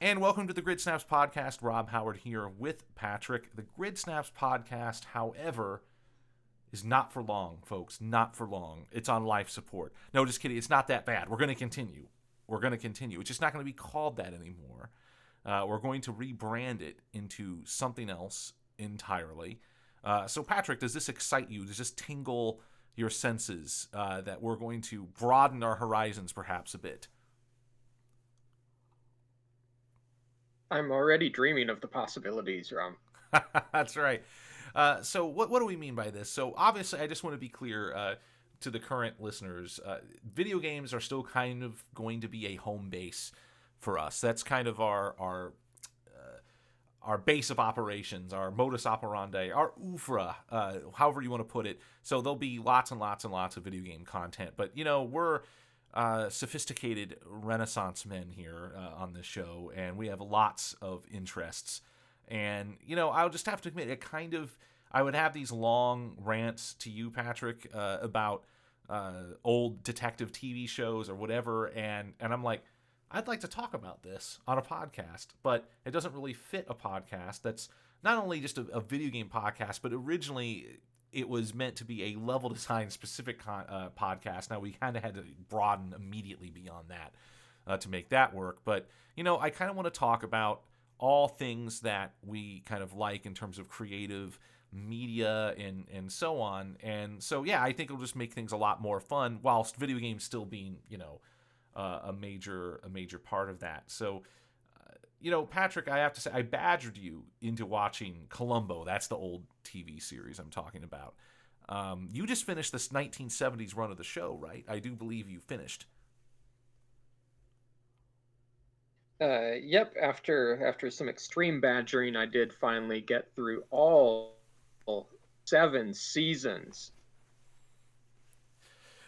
And welcome to the Grid Snaps Podcast. Rob Howard here with Patrick. The Grid Snaps Podcast, however, is not for long, folks. Not for long. It's on life support. No, just kidding. It's not that bad. We're going to continue. It's just not going to be called that anymore. We're going to rebrand it into something else entirely. So, Patrick, does this excite you? Does this tingle your senses that we're going to broaden our horizons perhaps a bit? I'm already dreaming of the possibilities, Rom. That's right. So what do we mean by this? So obviously, I just want to be clear to the current listeners. Video games are still kind of going to be a home base for us. That's kind of our base of operations, our modus operandi, our oeuvre, however you want to put it. So there'll be lots and lots and lots of video game content. But, we're sophisticated Renaissance men here on this show, and we have lots of interests. And, I'll just have to admit, I would have these long rants to you, Patrick, about old detective TV shows or whatever, and I'm like, I'd like to talk about this on a podcast, but it doesn't really fit a podcast that's not only just a video game podcast, but originally it was meant to be a level design specific podcast. Now we kind of had to broaden immediately beyond that to make that work. But, I kind of want to talk about all things that we kind of like in terms of creative media and so on. And so, yeah, I think it'll just make things a lot more fun whilst video games still being, a major part of that. So, Patrick, I have to say, I badgered you into watching Columbo. That's the old TV series I'm talking about. You just finished this 1970s run of the show, right? I do believe you finished. Yep. After some extreme badgering, I did finally get through all 7 seasons.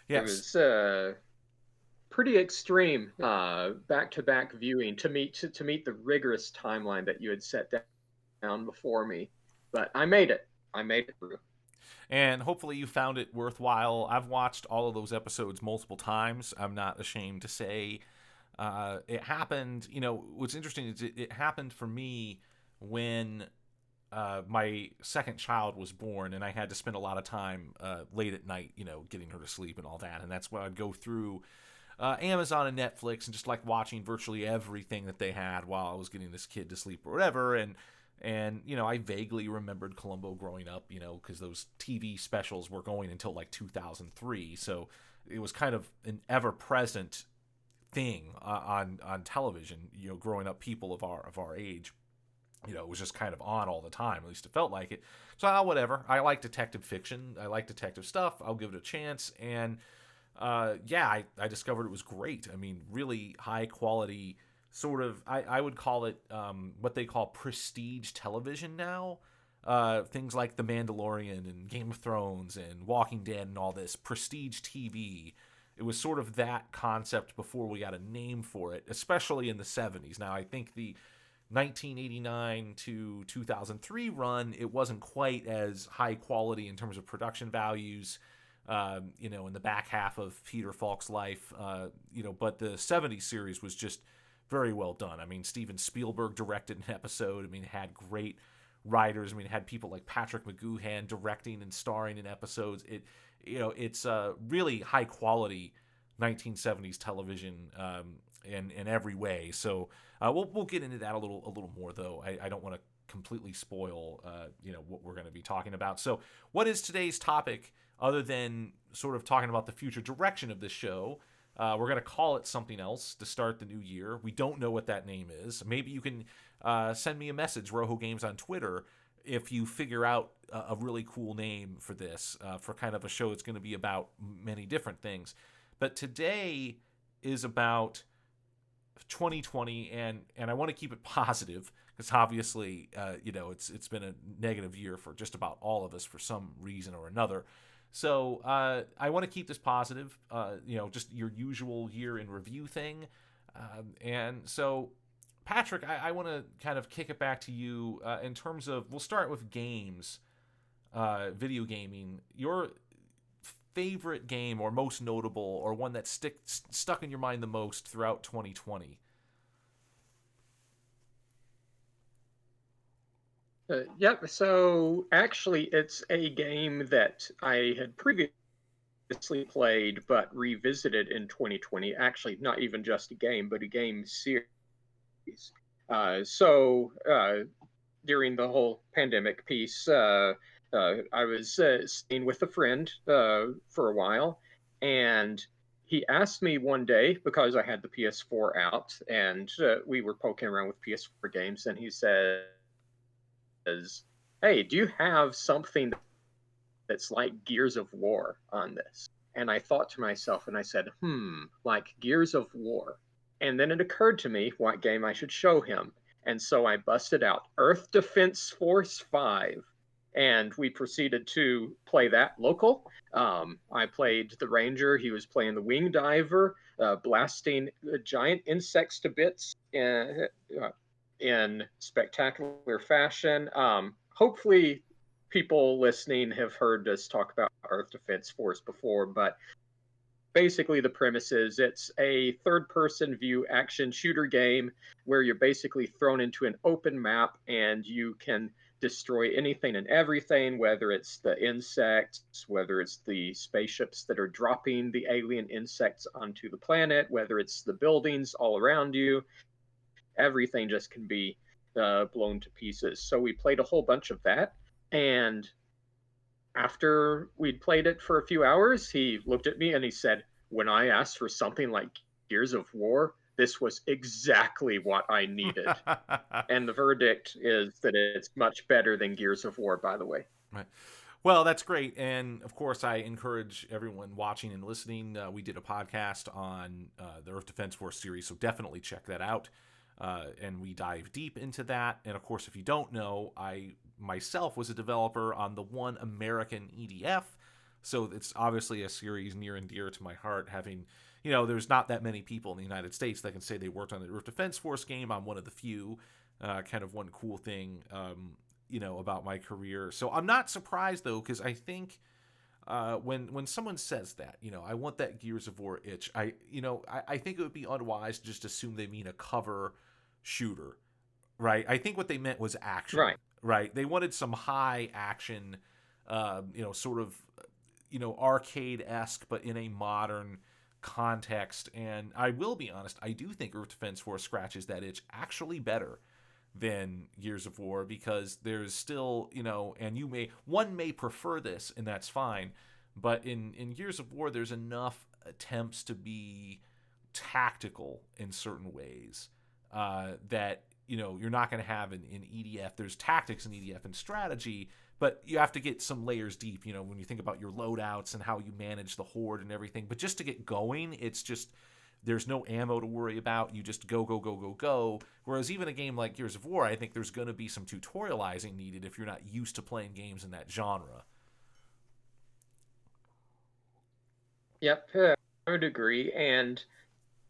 It Yes. was pretty extreme back-to-back viewing to meet the rigorous timeline that you had set down before me. But I made it. I made it through. And hopefully you found it worthwhile. I've watched all of those episodes multiple times. I'm not ashamed to say. It happened, what's interesting is it happened for me when my second child was born, and I had to spend a lot of time late at night, getting her to sleep and all that. And that's when I'd go through Amazon and Netflix and just like watching virtually everything that they had while I was getting this kid to sleep or whatever. And I vaguely remembered Columbo growing up, because those TV specials were going until like 2003. So it was kind of an ever-present thing on television, growing up, people of our age. It was just kind of on all the time. At least it felt like it. So, whatever. I like detective fiction. I like detective stuff. I'll give it a chance. And, I discovered it was great. I mean, really high quality, sort of, I would call it what they call prestige television now. Things like The Mandalorian and Game of Thrones and Walking Dead and all this. Prestige TV. It was sort of that concept before we got a name for it, especially in the 70s. Now, I think the 1989 to 2003 run, it wasn't quite as high quality in terms of production values, in the back half of Peter Falk's life, but the 70s series was just very well done. I mean, Steven Spielberg directed an episode. I mean, it had great writers. I mean, it had people like Patrick McGoohan directing and starring in episodes. It's really high quality 1970s television in every way. So we'll get into that a little more, though. I don't want to completely spoil what we're going to be talking about. So what is today's topic other than sort of talking about the future direction of this show? We're going to call it something else to start the new year. We don't know what that name is. Maybe you can send me a message, Rojo Games on Twitter, if you figure out a really cool name for this, for kind of a show that's going to be about many different things. But today is about 2020, and I want to keep it positive because obviously, it's been a negative year for just about all of us for some reason or another. So I want to keep this positive, just your usual year in review thing. And so, Patrick, I want to kind of kick it back to you in terms of, we'll start with games, video gaming. Your favorite game or most notable or one that stuck in your mind the most throughout 2020? Yep. So actually, it's a game that I had previously played but revisited in 2020. Actually, not even just a game, but a game series. So during the whole pandemic piece, I was staying with a friend for a while, and he asked me one day because I had the PS4 out and we were poking around with PS4 games, and he says, "Hey, do you have something that's like Gears of War on this?" And I thought to myself, and I said, like Gears of War. And then it occurred to me what game I should show him. And so I busted out Earth Defense Force 5. And we proceeded to play that local. I played the Ranger. He was playing the Wing Diver, blasting giant insects to bits in spectacular fashion. Hopefully, people listening have heard us talk about Earth Defense Force before, but basically the premise is it's a third person view action shooter game where you're basically thrown into an open map and you can destroy anything and everything, whether it's the insects, whether it's the spaceships that are dropping the alien insects onto the planet, whether it's the buildings all around you. Everything just can be blown to pieces. So we played a whole bunch of that, and after we'd played it for a few hours, he looked at me and he said, "When I asked for something like Gears of War, this was exactly what I needed." And the verdict is that it's much better than Gears of War, by the way. Right. Well, that's great. And of course, I encourage everyone watching and listening. We did a podcast on the Earth Defense Force series, so definitely check that out. And we dive deep into that. And of course, if you don't know, I myself was a developer on the one American EDF. So it's obviously a series near and dear to my heart, having, there's not that many people in the United States that can say they worked on the Earth Defense Force game. I'm one of the few. Kind of one cool thing, about my career. So I'm not surprised, though, because I think when someone says that, I want that Gears of War itch, I think it would be unwise to just assume they mean a cover shooter, right? I think what they meant was action, Right. right? They wanted some high action, sort of, arcade-esque, but in a modern context. And I will be honest, I do think Earth Defense Force scratches that itch actually better than Gears of War, because there's still, and one may prefer this, and that's fine, but in Gears of War, there's enough attempts to be tactical in certain ways that, you're not going to have in EDF. There's tactics in EDF and strategy, but you have to get some layers deep, when you think about your loadouts and how you manage the horde and everything. But just to get going, it's just, there's no ammo to worry about. You just go, go, go, go, go. Whereas even a game like Gears of War, I think there's going to be some tutorializing needed if you're not used to playing games in that genre. Yep, I would agree. And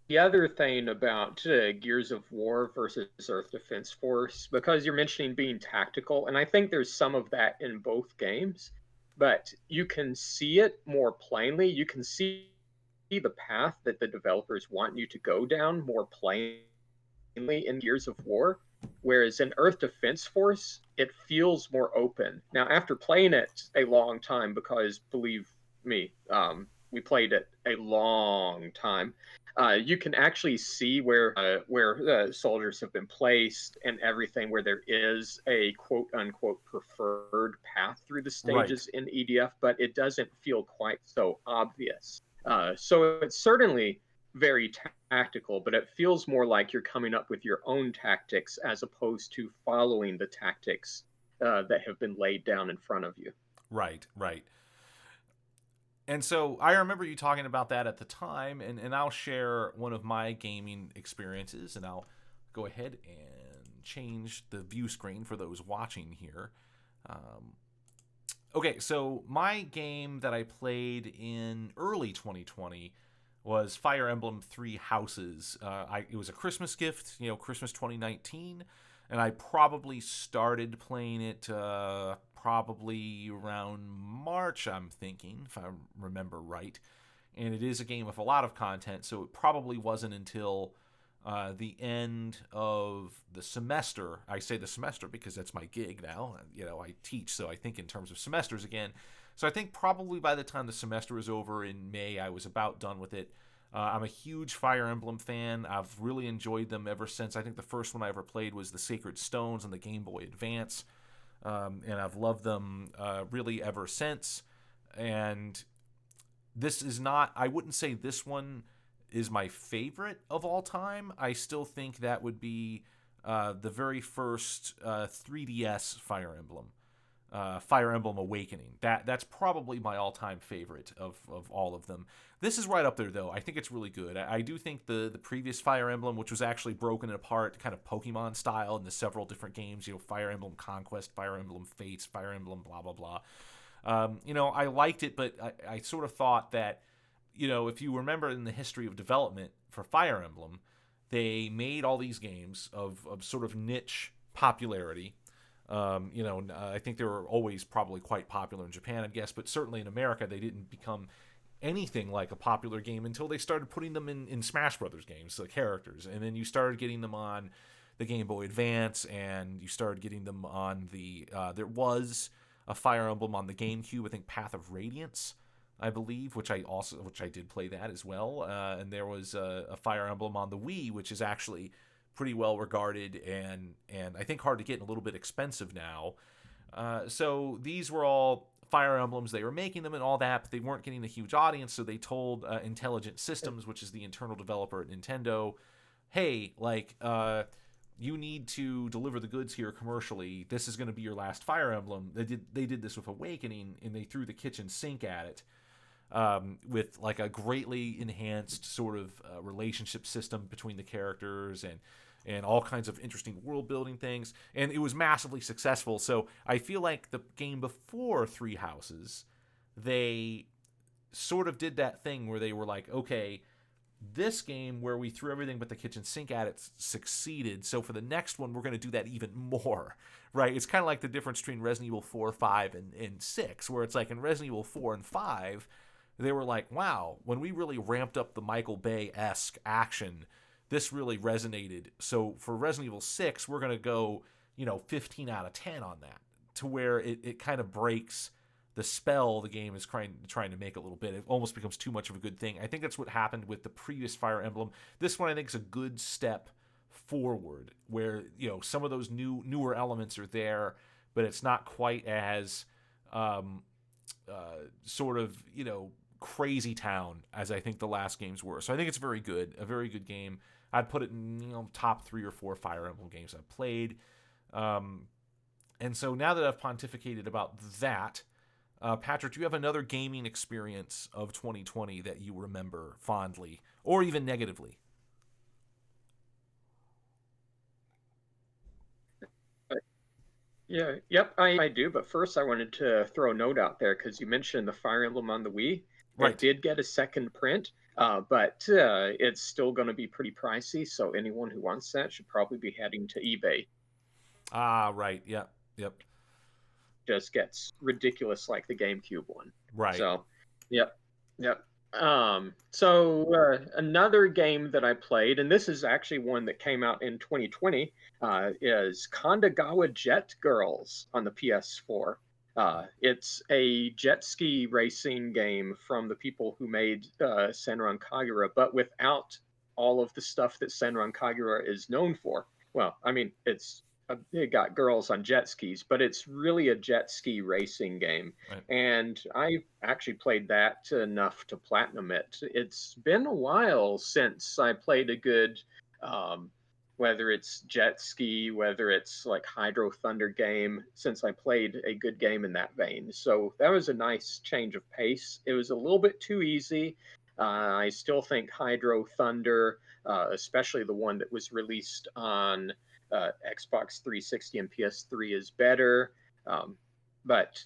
the other thing about Gears of War versus Earth Defense Force, because you're mentioning being tactical, and I think there's some of that in both games, but you can see it more plainly. You can see the path that the developers want you to go down more plainly in Gears of War, whereas in Earth Defense Force, it feels more open. Now, after playing it a long time, because believe me, we played it a long time. You can actually see where soldiers have been placed and everything, where there is a quote unquote preferred path through the Right. stages in EDF, but it doesn't feel quite so obvious. So it's certainly very tactical, but it feels more like you're coming up with your own tactics as opposed to following the tactics that have been laid down in front of you. Right, right. And so I remember you talking about that at the time, and I'll share one of my gaming experiences, and I'll go ahead and change the view screen for those watching here. Um, okay, so my game that I played in early 2020 was Fire Emblem Three Houses. It was a Christmas gift, Christmas 2019, and I probably started playing it probably around March, I'm thinking, if I remember right. And it is a game with a lot of content, so it probably wasn't until the end of the semester. I say the semester because that's my gig now. I teach, so I think in terms of semesters again. So I think probably by the time the semester was over in May, I was about done with it. I'm a huge Fire Emblem fan. I've really enjoyed them ever since. I think the first one I ever played was the Sacred Stones on the Game Boy Advance, and I've loved them really ever since. And this is not, I wouldn't say this one is my favorite of all time. I still think that would be the very first 3DS Fire Emblem. Fire Emblem Awakening. That's probably my all-time favorite of all of them. This is right up there, though. I think it's really good. I do think the previous Fire Emblem, which was actually broken apart kind of Pokemon style into several different games, Fire Emblem Conquest, Fire Emblem Fates, Fire Emblem blah, blah, blah. I liked it, but I sort of thought that, if you remember in the history of development for Fire Emblem, they made all these games of sort of niche popularity. I think they were always probably quite popular in Japan, I guess, but certainly in America, they didn't become anything like a popular game until they started putting them in Smash Brothers games, the characters. And then you started getting them on the Game Boy Advance, and you started getting them on there was a Fire Emblem on the GameCube, I think Path of Radiance, I believe, which I did play that as well. And there was a Fire Emblem on the Wii, which is actually pretty well regarded and I think hard to get and a little bit expensive now. So these were all Fire Emblems. They were making them and all that, but they weren't getting a huge audience. So they told Intelligent Systems, which is the internal developer at Nintendo, hey, you need to deliver the goods here commercially. This is going to be your last Fire Emblem. They did this with Awakening, and they threw the kitchen sink at it. With like a greatly enhanced sort of relationship system between the characters and all kinds of interesting world building things, and it was massively successful. So I feel like the game before Three Houses, they sort of did that thing where they were like, okay, this game where we threw everything but the kitchen sink at it succeeded, so for the next one we're going to do that even more, right? It's kind of like the difference between Resident Evil 4, 5, and 6, where it's like in Resident Evil 4 and 5, they were like, wow, when we really ramped up the Michael Bay-esque action, this really resonated. So for Resident Evil 6, we're going to go, 15 out of 10 on that, to where it kind of breaks the spell the game is trying to make a little bit. It almost becomes too much of a good thing. I think that's what happened with the previous Fire Emblem. This one I think is a good step forward, where, some of those newer elements are there, but it's not quite as sort of, crazy town as I think the last games were. So I think it's a very good game. I'd put it in top 3 or 4 Fire Emblem games I've played. And so now that I've pontificated about that, Patrick, do you have another gaming experience of 2020 that you remember fondly or even negatively? Yeah, yep, I do. But first, I wanted to throw a note out there because you mentioned the Fire Emblem on the Wii. Right. It did get a second print, but it's still going to be pretty pricey. So anyone who wants that should probably be heading to eBay. Ah, right. Yep. Yep. Just gets ridiculous like the GameCube one. Right. So, yep, yep. Another game that I played, and this is actually one that came out in 2020, is Kandagawa Jet Girls on the PS4. It's a jet ski racing game from the people who made Senran Kagura, but without all of the stuff that Senran Kagura is known for. Well, I mean, it got girls on jet skis, but it's really a jet ski racing game. Right. And I actually played that enough to platinum it. It's been a while since I played a good, whether it's jet ski, whether it's like Hydro Thunder game, since I played a good game in that vein. So that was a nice change of pace. It was a little bit too easy. I still think Hydro Thunder, especially the one that was released on Xbox 360 and PS3 is better, but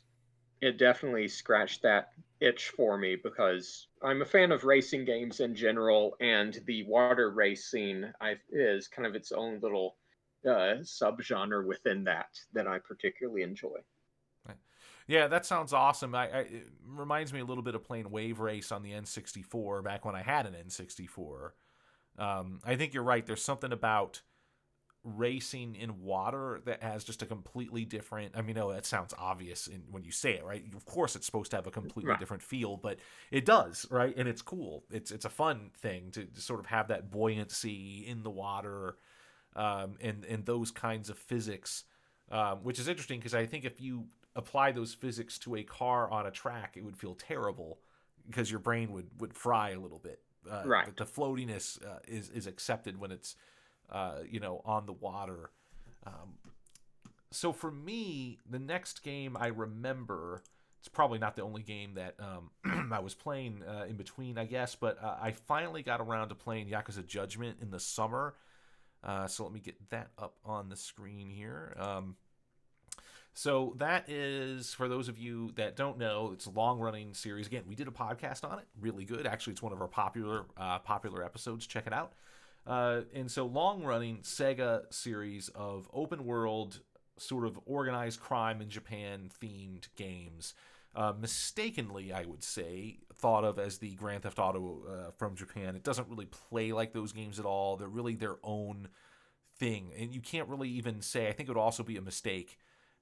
it definitely scratched that itch for me because I'm a fan of racing games in general, and the water racing is kind of its own little subgenre within that I particularly enjoy. Right. Yeah, that sounds awesome. It reminds me a little bit of playing Wave Race on the N64 back when I had an N64. I think you're right. There's something about racing in water that has just a completely different. I mean, no, that sounds obvious when you say it, right? Of course, it's supposed to have a completely Right. different feel, but it does, right? And it's cool. It's a fun thing to sort of have that buoyancy in the water, and those kinds of physics, which is interesting because I think if you apply those physics to a car on a track, it would feel terrible because your brain would fry a little bit. Right. The floatiness is accepted when it's on the water. Um, so for me, the next game I remember, it's probably not the only game that I was playing in between, I guess, but I finally got around to playing Yakuza Judgment in the summer. So let me get that up on the screen here. So that is, for those of you that don't know, it's a long-running series. Again, we did a podcast on it, really good. Actually, it's one of our popular episodes. Check it out. And so, long-running Sega series of open-world, sort of organized crime in Japan themed games. Mistakenly, I would say, thought of as the Grand Theft Auto from Japan. It doesn't really play like those games at all. They're really their own thing, and you can't really even say. I think it would also be a mistake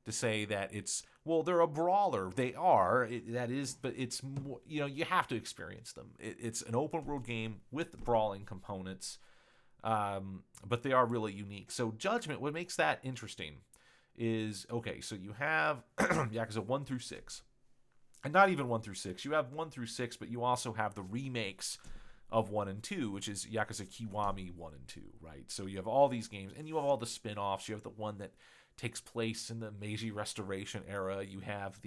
to say that they're a brawler. They are, that is, but it's more, you have to experience them. It's an open world game with brawling components, but they are really unique. So Judgment, what makes that interesting is, okay, so you have Yakuza 1 through 6, and not even 1 through 6. You have 1 through 6, but you also have the remakes of 1 and 2, which is Yakuza Kiwami 1 and 2, right? So you have all these games, and you have all the spin-offs. You have the one that takes place in the Meiji Restoration era. You have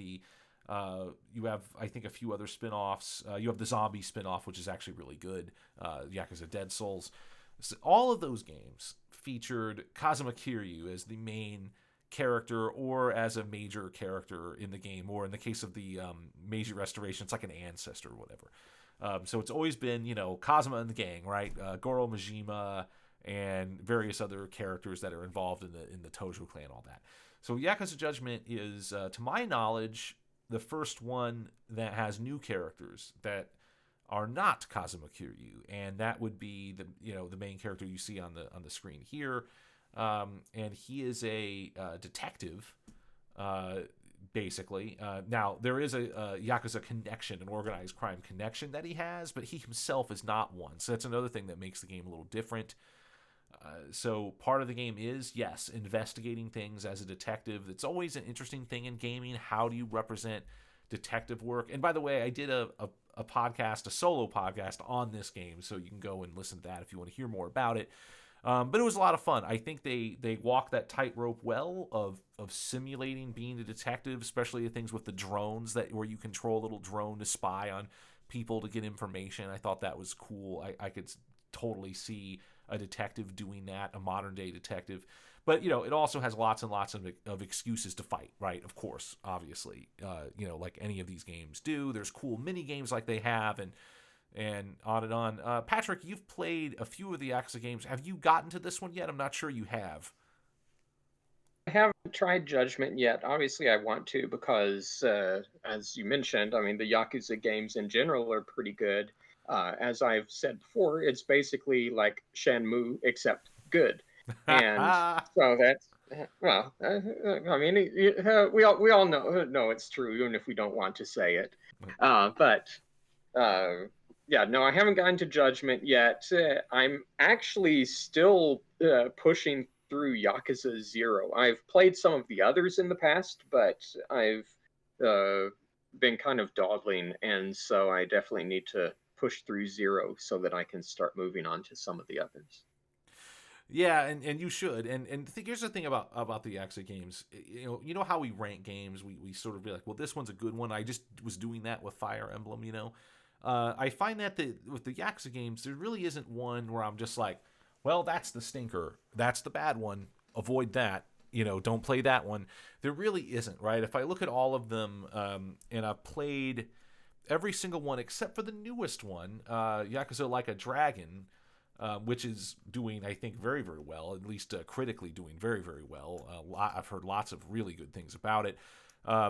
I think a few other spin-offs. You have the zombie spin-off, which is actually really good. Yakuza Dead Souls. So all of those games featured Kazuma Kiryu as the main character or as a major character in the game, or in the case of the Meiji Restoration, it's like an ancestor or whatever. So it's always been, Kazuma and the gang, right? Goro Majima and various other characters that are involved in the Tojo clan, all that. So Yakuza Judgment is, to my knowledge, the first one that has new characters that are not Kazuma Kiryu, and that would be the main character you see on the screen here, and he is a detective, basically. Now there is a Yakuza connection, an organized crime connection that he has, but he himself is not one. So that's another thing that makes the game a little different. So part of the game is, yes, investigating things as a detective. It's always an interesting thing in gaming. How do you represent detective work? And by the way, I did a podcast, a solo podcast on this game, so you can go and listen to that if you want to hear more about it. But it was a lot of fun. I think they walk that tightrope well of simulating being a detective, especially the things with the drones where you control a little drone to spy on people to get information. I thought that was cool. I could totally see a detective doing that, a modern day detective. But it also has lots and lots of excuses to fight, right? Of course, obviously, like any of these games do. There's cool mini games like they have, and on and on. Patrick, you've played a few of the Yakuza games. Have you gotten to this one yet? I'm not sure you have. I haven't tried Judgment yet. Obviously, I want to because, as you mentioned, I mean, the Yakuza games in general are pretty good. As I've said before, it's basically like Shenmue except good, and so that's well. I mean, we all know it's true, even if we don't want to say it. But yeah, no, I haven't gotten to Judgment yet. I'm actually still pushing through Yakuza Zero. I've played some of the others in the past, but I've uh, been kind of dawdling, and so I definitely need to push through Zero so that I can start moving on to some of the others. Yeah, and you should. And here's the thing about the Yakuza games. You know how we rank games. We sort of be like, well, this one's a good one. I just was doing that with Fire Emblem. I find that with the Yakuza games, there really isn't one where I'm just like, well, that's the stinker. That's the bad one. Avoid that. Don't play that one. There really isn't, right? If I look at all of them, and I've played every single one except for the newest one, Yakuza Like a Dragon, which is doing, I think, very, very well, at least critically doing very, very well. I've heard lots of really good things about it.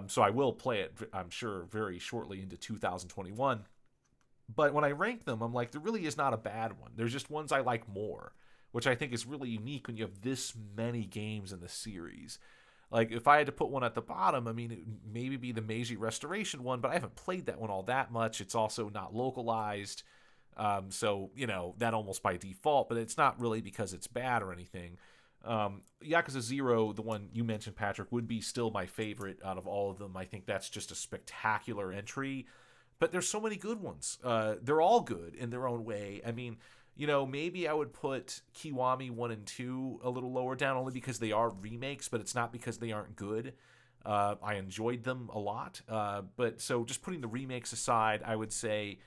So I will play it, I'm sure, very shortly into 2021. But when I rank them, I'm like, there really is not a bad one. There's just ones I like more, which I think is really unique when you have this many games in the series. Like, if I had to put one at the bottom, I mean, it would maybe be the Meiji Restoration one, but I haven't played that one all that much. It's also not localized. So, that almost by default, but it's not really because it's bad or anything. Yakuza Zero, the one you mentioned, Patrick, would be still my favorite out of all of them. I think that's just a spectacular entry. But there's so many good ones. They're all good in their own way. I mean, maybe I would put Kiwami 1 and 2 a little lower down only because they are remakes, but it's not because they aren't good. I enjoyed them a lot. But so just putting the remakes aside, I would say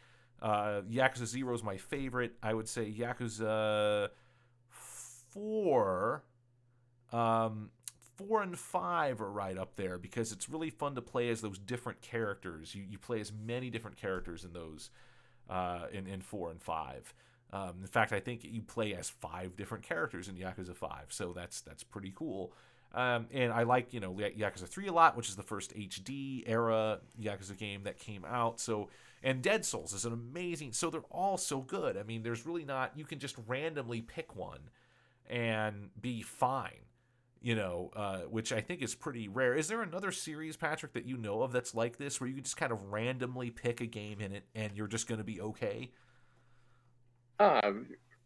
Yakuza 0 is my favorite. I would say Yakuza 4, 4 and 5 are right up there because it's really fun to play as those different characters. You play as many different characters in those in 4 and 5. In fact, I think you play as 5 different characters in Yakuza 5, so that's pretty cool. And I like, Yakuza 3 a lot, which is the first HD era Yakuza game that came out. So, and Dead Souls is an amazing. So they're all so good. I mean, there's really not. You can just randomly pick one and be fine. Which I think is pretty rare. Is there another series, Patrick, that you know of that's like this, where you can just kind of randomly pick a game in it and you're just going to be okay?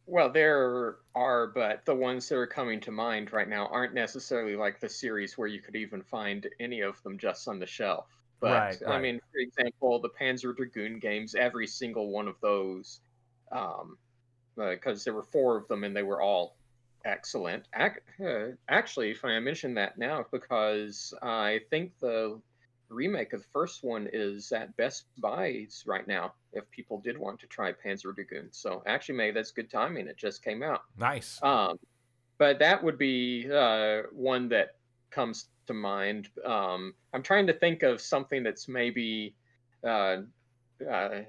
Well, there are, but the ones that are coming to mind right now aren't necessarily like the series where you could even find any of them just on the shelf. But Right, I right. mean, for example, the Panzer Dragoon games, every single one of those, because there were 4 of them and they were all excellent. Actually, funny I mention that now because I think the remake of the first one is at Best Buys right now. If people did want to try Panzer Dragoon, so actually, May that's good timing. It just came out. Nice. Um, but that would be one that comes to mind. I'm trying to think of something that's maybe uh, uh,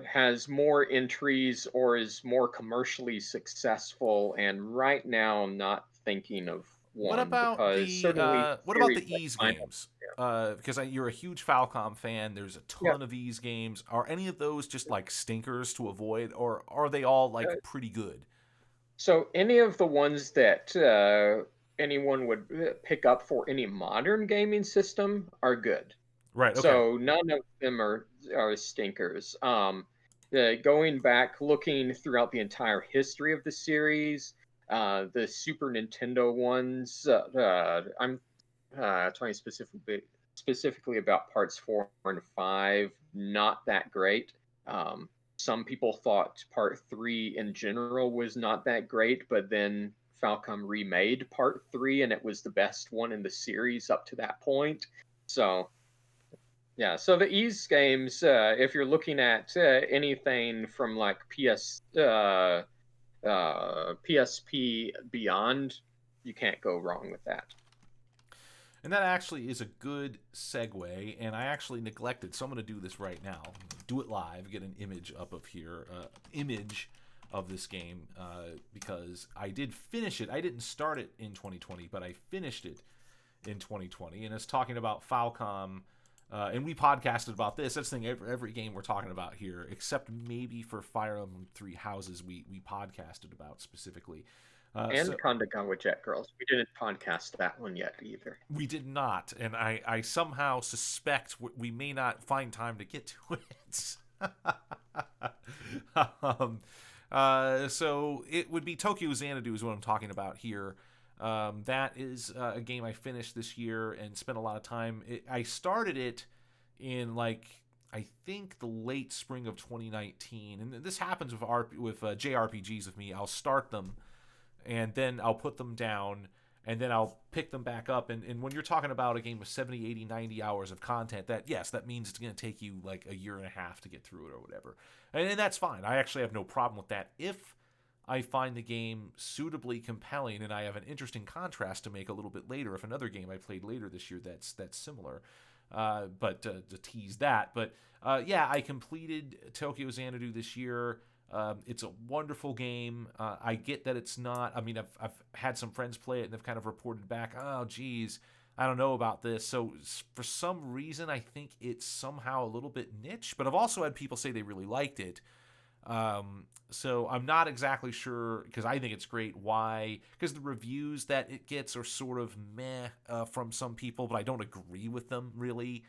has more entries or is more commercially successful. And right now, I'm not thinking of What one about because the certainly what about series the like Ease Final. games? Because you're a huge Falcom fan. There's a Yeah. ton of Ease games. Are any of those just like stinkers to avoid, or are they all Uh, like pretty good? so any of the ones that anyone would pick up for any modern gaming system are good. Right. Okay. So none of them are stinkers. Going back, looking throughout the entire history of the series, the Super Nintendo ones. I'm talking specifically about parts 4 and 5. Not that great. Some people thought part 3 in general was not that great, but then Falcom remade part 3, and it was the best one in the series up to that point. So yeah, so the Ease games, if you're looking at anything from like PSP beyond, you can't go wrong with that. And that actually is a good segue, and I actually neglected, so I'm going to do this right now. Do it live, get an image up of here, image of this game, because I did finish it. I didn't start it in 2020, but I finished it in 2020, and it's talking about Falcom, and we podcasted about this. That's the thing, every game we're talking about here, except maybe for Fire Emblem Three Houses, we podcasted about specifically. And Kandagawa Jet Girls. We didn't podcast that one yet either. We did not, and I somehow suspect we may not find time to get to it. So it would be Tokyo Xanadu is what I'm talking about here. That is a game I finished this year and spent a lot of time. I started it in I think the late spring of 2019, and this happens with JRPGs with me. I'll start them and then I'll put them down and then I'll pick them back up. And when you're talking about a game with 70, 80, 90 hours of content, that means it's going to take you like a year and a half to get through it or whatever. And that's fine. I actually have no problem with that if I find the game suitably compelling and I have an interesting contrast to make a little bit later if another game I played later this year that's similar. But to tease that. But yeah, I completed Tokyo Xanadu this year. It's a wonderful game. I get that it's not. I mean, I've had some friends play it and they've kind of reported back, oh, geez, I don't know about this. So for some reason, I think it's somehow a little bit niche, but I've also had people say they really liked it. So I'm not exactly sure because I think it's great. Why? Because the reviews that it gets are sort of meh from some people, but I don't agree with them really.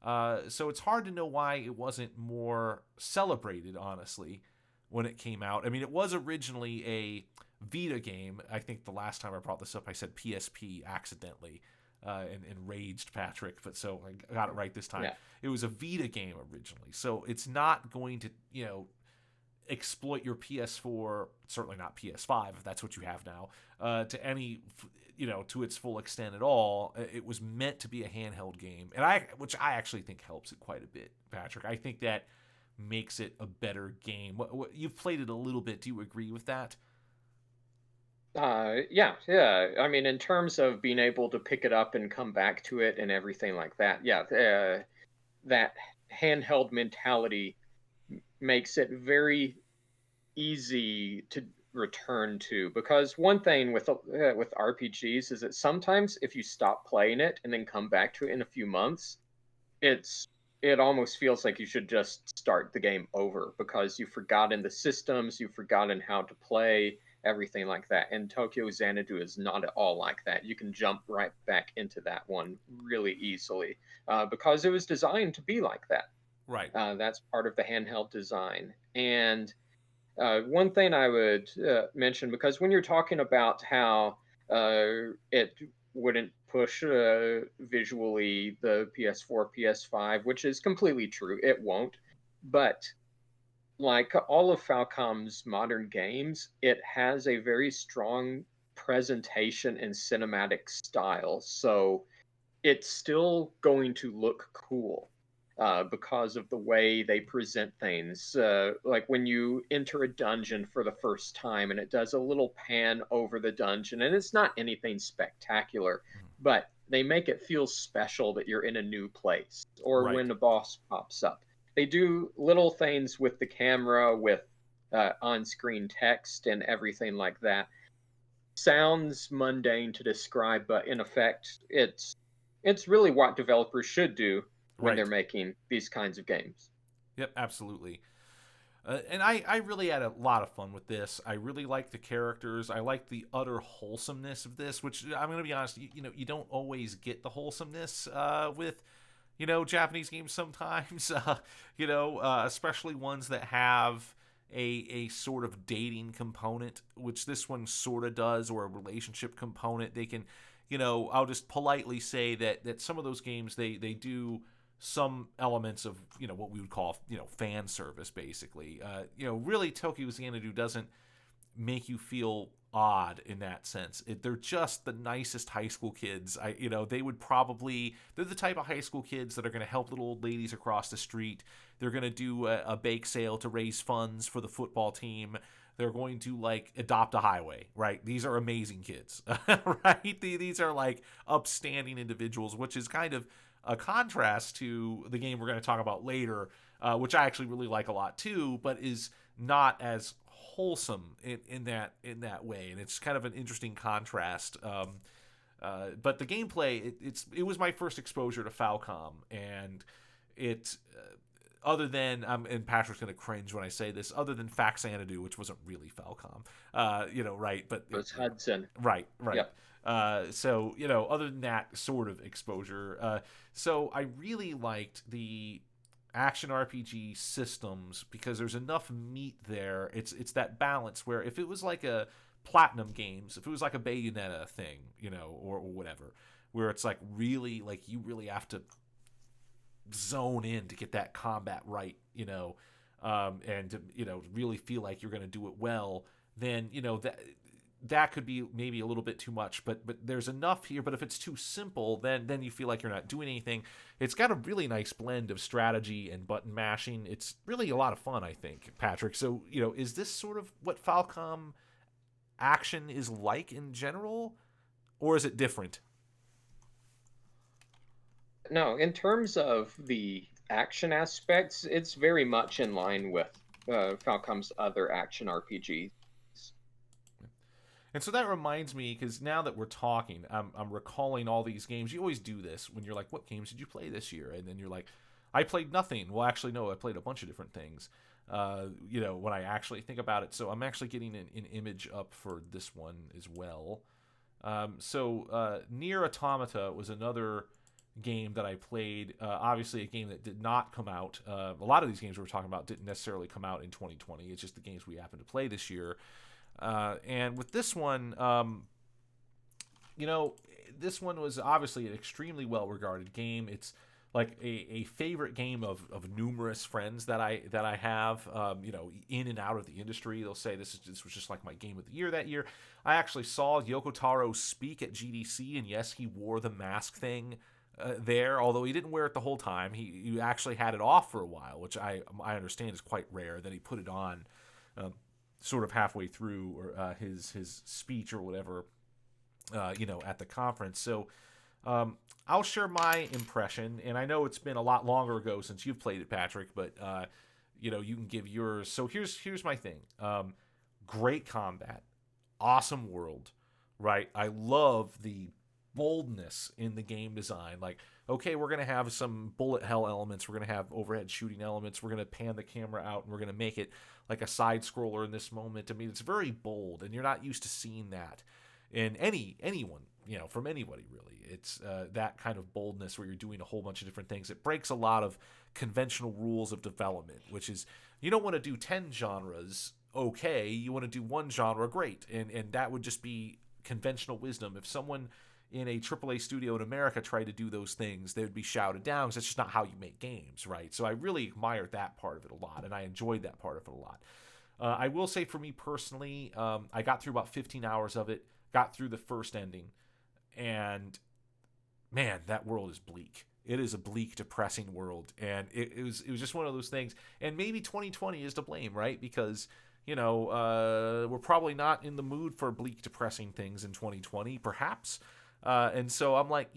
So it's hard to know why it wasn't more celebrated, honestly, when it came out. I mean, it was originally a Vita game. I think the last time I brought this up, I said PSP accidentally and raged Patrick, but so I got it right this time. Yeah. It was a Vita game originally, so it's not going to, exploit your PS4, certainly not PS5 if that's what you have now, to any, to its full extent at all. It was meant to be a handheld game, which I actually think helps it quite a bit, Patrick. I think that makes it a better game. You've played it a little bit. Do you agree with that? Yeah. I mean, in terms of being able to pick it up and come back to it and everything like that, yeah, that handheld mentality makes it very easy to return to. Because one thing with RPGs is that sometimes if you stop playing it and then come back to it in a few months, it's it almost feels like you should just start the game over because you've forgotten the systems, you've forgotten how to play, everything like that. And Tokyo Xanadu is not at all like that. You can jump right back into that one really easily because it was designed to be like that. Right. That's part of the handheld design. And one thing I would mention, because when you're talking about how it wouldn't push visually the PS4, PS5, which is completely true, it won't. But like all of Falcom's modern games, it has a very strong presentation and cinematic style. So it's still going to look cool because of the way they present things. Like when you enter a dungeon for the first time and it does a little pan over the dungeon, and it's not anything spectacular, but they make it feel special that you're in a new place, or Right. when a boss pops up. They do little things with the camera, with on screen text, and everything like that. Sounds mundane to describe, but in effect, it's really what developers should do when they're Right. making these kinds of games. Yep, absolutely. And I really had a lot of fun with this. I really like the characters. I like the utter wholesomeness of this, which I'm going to be honest, you don't always get the wholesomeness with, Japanese games sometimes, especially ones that have a sort of dating component, which this one sort of does, or a relationship component. They can, I'll just politely say that some of those games, they do some elements of what we would call fan service basically. Really Tokyo Xanadu doesn't make you feel odd in that sense. They're just the nicest high school kids. They're the type of high school kids that are going to help little old ladies across the street. They're going to do a bake sale to raise funds for the football team. They're going to like adopt a highway, right? These are amazing kids, right? These are like upstanding individuals, which is kind of a contrast to the game we're going to talk about later, which I actually really like a lot too, but is not as wholesome in that way, and it's kind of an interesting contrast. But the gameplay, it was my first exposure to Falcom, and it. Other than and Patrick's gonna cringe when I say this. Other than Xanadu, which wasn't really Falcom, right? But It was Hudson. right. Yep. So other than that sort of exposure, so I really liked the action RPG systems because there's enough meat there. It's that balance where if it was like a Platinum Games, if it was like a Bayonetta thing, or whatever, where it's like really like you really have to zone in to get that combat right, and to, really feel like you're going to do it well, then that could be maybe a little bit too much, but there's enough here. But if it's too simple, then you feel like you're not doing anything. It's got a really nice blend of strategy and button mashing. It's really a lot of fun, I think, Patrick. So is this sort of what Falcom action is like in general, or is it different? No, in terms of the action aspects, it's very much in line with Falcom's other action RPGs. And so that reminds me, because now that we're talking, I'm recalling all these games. You always do this when you're like, what games did you play this year? And then you're like, I played nothing. Well, actually, no, I played a bunch of different things. When I actually think about it. So I'm actually getting an image up for this one as well. Nier Automata was another game that I played. Obviously, a game that did not come out. A lot of these games we were talking about didn't necessarily come out in 2020. It's just the games we happened to play this year. And with this one, this one was obviously an extremely well-regarded game. It's like a favorite game of numerous friends that I have, in and out of the industry. They'll say this was just like my game of the year that year. I actually saw Yoko Taro speak at GDC, and yes, he wore the mask thing there, although he didn't wear it the whole time. He actually had it off for a while, which I understand is quite rare. Then he put it on sort of halfway through or his speech or whatever, at the conference. So I'll share my impression, and I know it's been a lot longer ago since you've played it, Patrick, but you can give yours. So here's my thing. Great combat, awesome world, right? I love the boldness in the game design. Like, okay, we're gonna have some bullet hell elements, we're gonna have overhead shooting elements, we're gonna pan the camera out, and we're gonna make it like a side scroller in this moment. I mean, it's very bold, and you're not used to seeing that in anyone, from anybody really. It's that kind of boldness where you're doing a whole bunch of different things. It breaks a lot of conventional rules of development, which is you don't want to do 10 genres okay, you want to do one genre great, and that would just be conventional wisdom. If someone in a AAA studio in America tried to do those things, they would be shouted down because that's just not how you make games, right? So I really admired that part of it a lot, and I enjoyed that part of it a lot. I will say for me personally, I got through about 15 hours of it, got through the first ending, and man, that world is bleak. It is a bleak, depressing world, and it was just one of those things. And maybe 2020 is to blame, right? Because we're probably not in the mood for bleak, depressing things in 2020, perhaps. And so I'm like,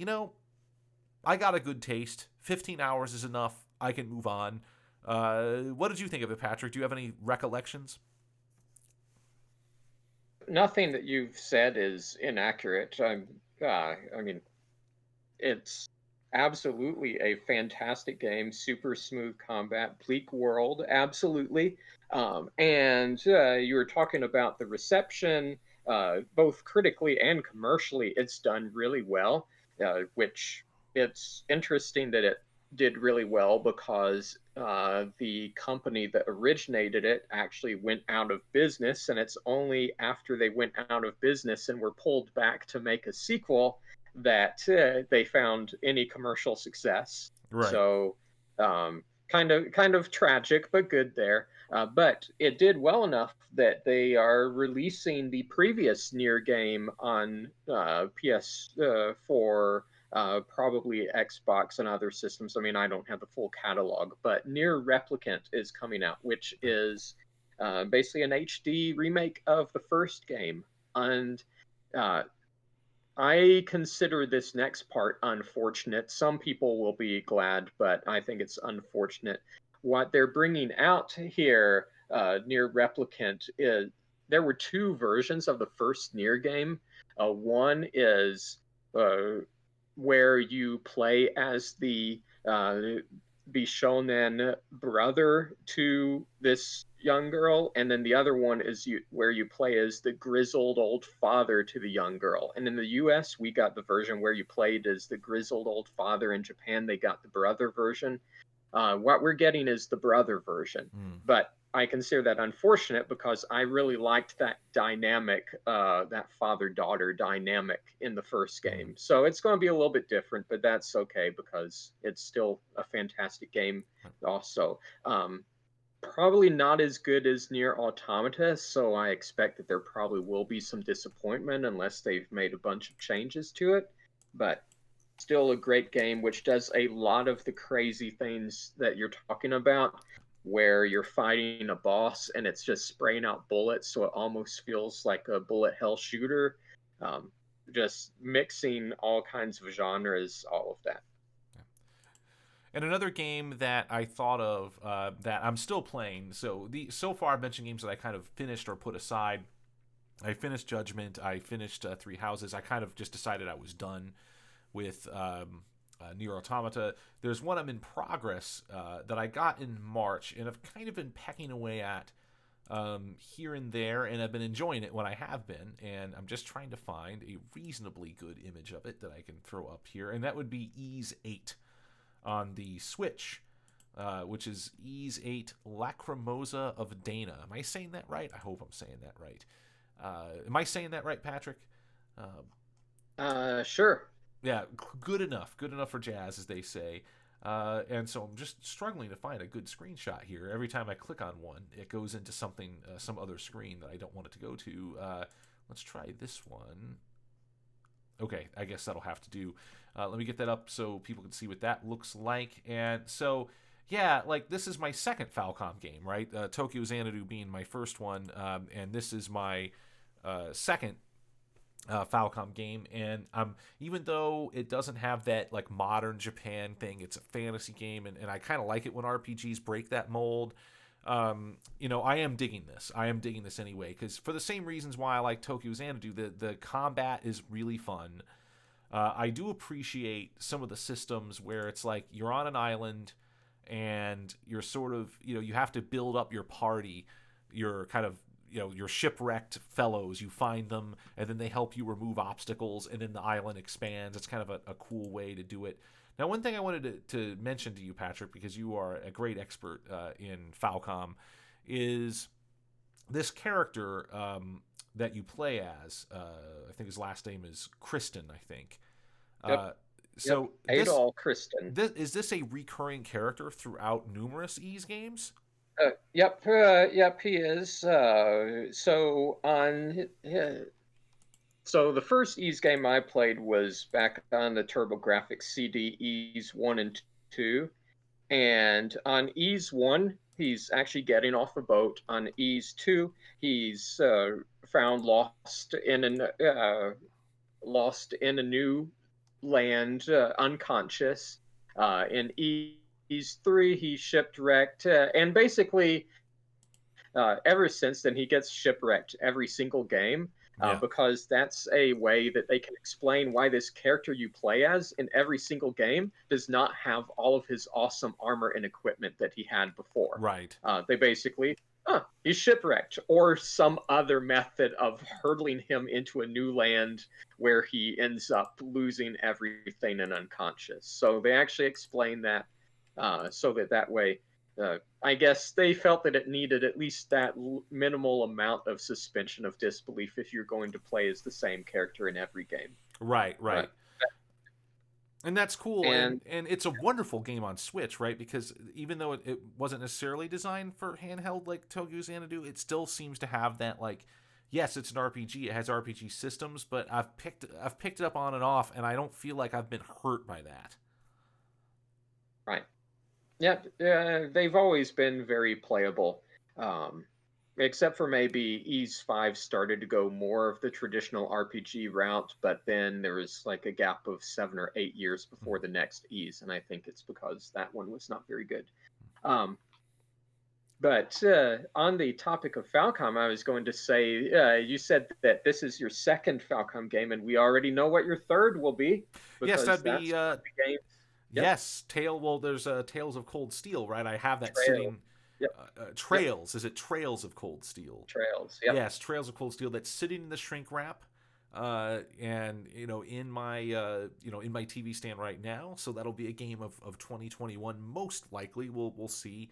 I got a good taste. 15 hours is enough. I can move on. What did you think of it, Patrick? Do you have any recollections? Nothing that you've said is inaccurate. I mean, it's absolutely a fantastic game, super smooth combat, bleak world, absolutely. And you were talking about the reception, both critically and commercially, it's done really well, which it's interesting that it did really well because the company that originated it actually went out of business, and it's only after they went out of business and were pulled back to make a sequel that they found any commercial success. Right. So kind of tragic, but good there. But it did well enough that they are releasing the previous Nier game on PS4, probably Xbox and other systems. I mean, I don't have the full catalog, but Nier Replicant is coming out, which is basically an HD remake of the first game. And uh, I consider this next part unfortunate. Some people will be glad, but I think it's unfortunate. What they're bringing out here, Nier Replicant, is there were two versions of the first Nier game. One is where you play as the Bishonen brother to this young girl, and then the other one is where you play as the grizzled old father to the young girl. And in the US, we got the version where you played as the grizzled old father. In Japan, they got the brother version. What we're getting is the brother version, Mm. but I consider that unfortunate because I really liked that dynamic, that father-daughter dynamic in the first Mm. game. So it's going to be a little bit different, but that's okay because it's still a fantastic game also. Probably not as good as Nier Automata, so I expect that there probably will be some disappointment unless they've made a bunch of changes to it. But still a great game, which does a lot of the crazy things that you're talking about, where you're fighting a boss and it's just spraying out bullets, so it almost feels like a bullet hell shooter. Um, just mixing all kinds of genres, all of that. And another game that I thought of that I'm still playing. So far I've mentioned games that I kind of finished or put aside. I finished Judgment. I finished Three Houses. I kind of just decided I was done with Nier Automata. There's one I'm in progress that I got in March, and I've kind of been pecking away at here and there, and I've been enjoying it when I have been, and I'm just trying to find a reasonably good image of it that I can throw up here, and that would be Ys 8 on the Switch, which is Ys 8 Lacrimosa of Dana. Am I saying that right? I hope I'm saying that right. Am I saying that right, Patrick? Sure. Yeah, good enough. Good enough for jazz, as they say. And so I'm just struggling to find a good screenshot here. Every time I click on one, it goes into something, some other screen that I don't want it to go to. Let's try this one. Okay, I guess that'll have to do. Let me get that up so people can see what that looks like. And so, yeah, like this is my second Falcom game, right? Tokyo Xanadu being my first one, and this is my second Falcom game, and even though it doesn't have that like modern Japan thing, it's a fantasy game, and I kind of like it when RPGs break that mold. I am digging this. I am digging this anyway, because for the same reasons why I like Tokyo Xanadu, the combat is really fun. I do appreciate some of the systems where it's like you're on an island and you're sort of, you have to build up your party. You're kind of, your shipwrecked fellows, you find them, and then they help you remove obstacles, and then the island expands. It's kind of a cool way to do it. Now, one thing I wanted to mention to you, Patrick, because you are a great expert in Falcom, is this character that you play as. I think his last name is Kristen, I think. Yep. So yep. Adol Kristen. Is this a recurring character throughout numerous Ys games? Yep, he is. So the first Ys game I played was back on the TurboGrafx CD, Ys 1 and 2. And on Ys 1, he's actually getting off a boat. On Ys 2, he's found lost in a new land, unconscious. In Ys 3, he's shipwrecked, and basically ever since then, he gets shipwrecked every single game. Because that's a way that they can explain why this character you play as in every single game does not have all of his awesome armor and equipment that he had before. Right. They basically, he's shipwrecked, or some other method of hurtling him into a new land where he ends up losing everything and unconscious. So they actually explain that so that way. I guess they felt that it needed at least that minimal amount of suspension of disbelief if you're going to play as the same character in every game. Right. And that's cool, and it's a wonderful game on Switch, right? Because even though it wasn't necessarily designed for handheld like Tokyo Xanadu, it still seems to have that, like, yes, it's an RPG, it has RPG systems, but I've picked it up on and off, and I don't feel like I've been hurt by that. Right. Yeah, they've always been very playable, except for maybe Ys 5 started to go more of the traditional RPG route, but then there was like a gap of 7 or 8 years before the next Ys, and I think it's because that one was not very good. But on the topic of Falcom, I was going to say, you said that this is your second Falcom game, and we already know what your third will be. Yes, that'd be the game. Yep. Yes, there's Tales of Cold Steel, right? I have that Trails. sitting. Yep. Trails. Yep. Is it Trails of Cold Steel? Trails. Yep. Yes, Trails of Cold Steel. That's sitting in the shrink wrap, and in my TV stand right now. So that'll be a game of 2021, most likely. We'll see.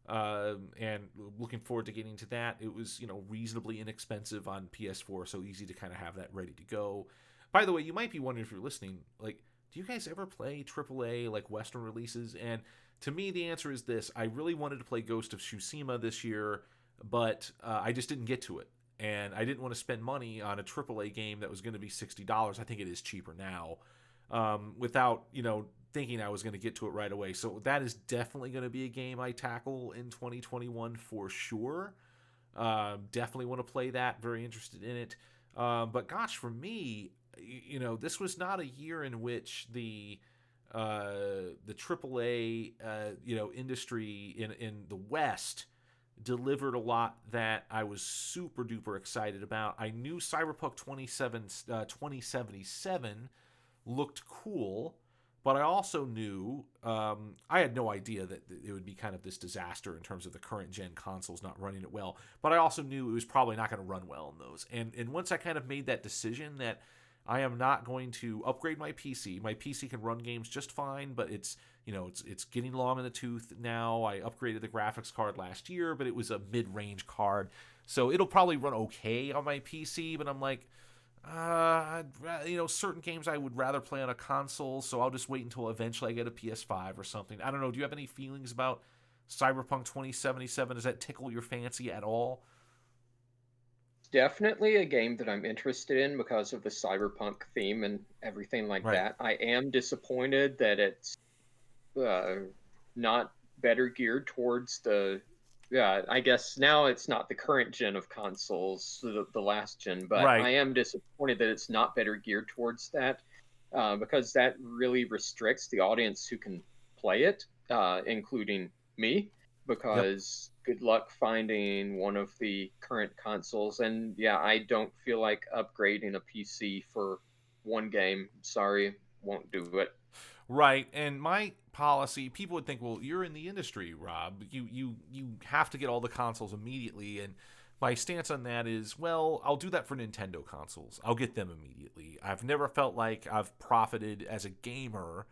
And looking forward to getting to that. It was reasonably inexpensive on PS4, so easy to kind of have that ready to go. By the way, you might be wondering if you're listening, like, do you guys ever play AAA, like, Western releases? And to me, the answer is this. I really wanted to play Ghost of Tsushima this year, but I just didn't get to it. And I didn't want to spend money on a AAA game that was going to be $60. I think it is cheaper now, without, thinking I was going to get to it right away. So that is definitely going to be a game I tackle in 2021 for sure. Definitely want to play that. Very interested in it. But gosh, for me, this was not a year in which the AAA industry in the West delivered a lot that I was super duper excited about. I knew Cyberpunk 2077 looked cool, but I also knew I had no idea that it would be kind of this disaster in terms of the current gen consoles not running it well. But I also knew it was probably not going to run well in those. And once I kind of made that decision that I am not going to upgrade my PC. My PC can run games just fine, but it's it's getting long in the tooth now. I upgraded the graphics card last year, but it was a mid-range card, so it'll probably run okay on my PC. But I'm like, certain games I would rather play on a console, so I'll just wait until eventually I get a PS5 or something. I don't know. Do you have any feelings about Cyberpunk 2077? Does that tickle your fancy at all? Definitely a game that I'm interested in because of the cyberpunk theme and everything like Right. that. I am disappointed that it's uh, not better geared towards the. Yeah, I guess now it's not the current gen of consoles, the last gen, but I Right. am disappointed that it's not better geared towards that, because that really restricts the audience who can play it, including me, Yep. because good luck finding one of the current consoles. And yeah, I don't feel like upgrading a PC for one game. Sorry, won't do it. Right. And my policy, people would think, well, you're in the industry, Rob. You have to get all the consoles immediately. And my stance on that is, well, I'll do that for Nintendo consoles. I'll get them immediately. I've never felt like I've profited as a gamer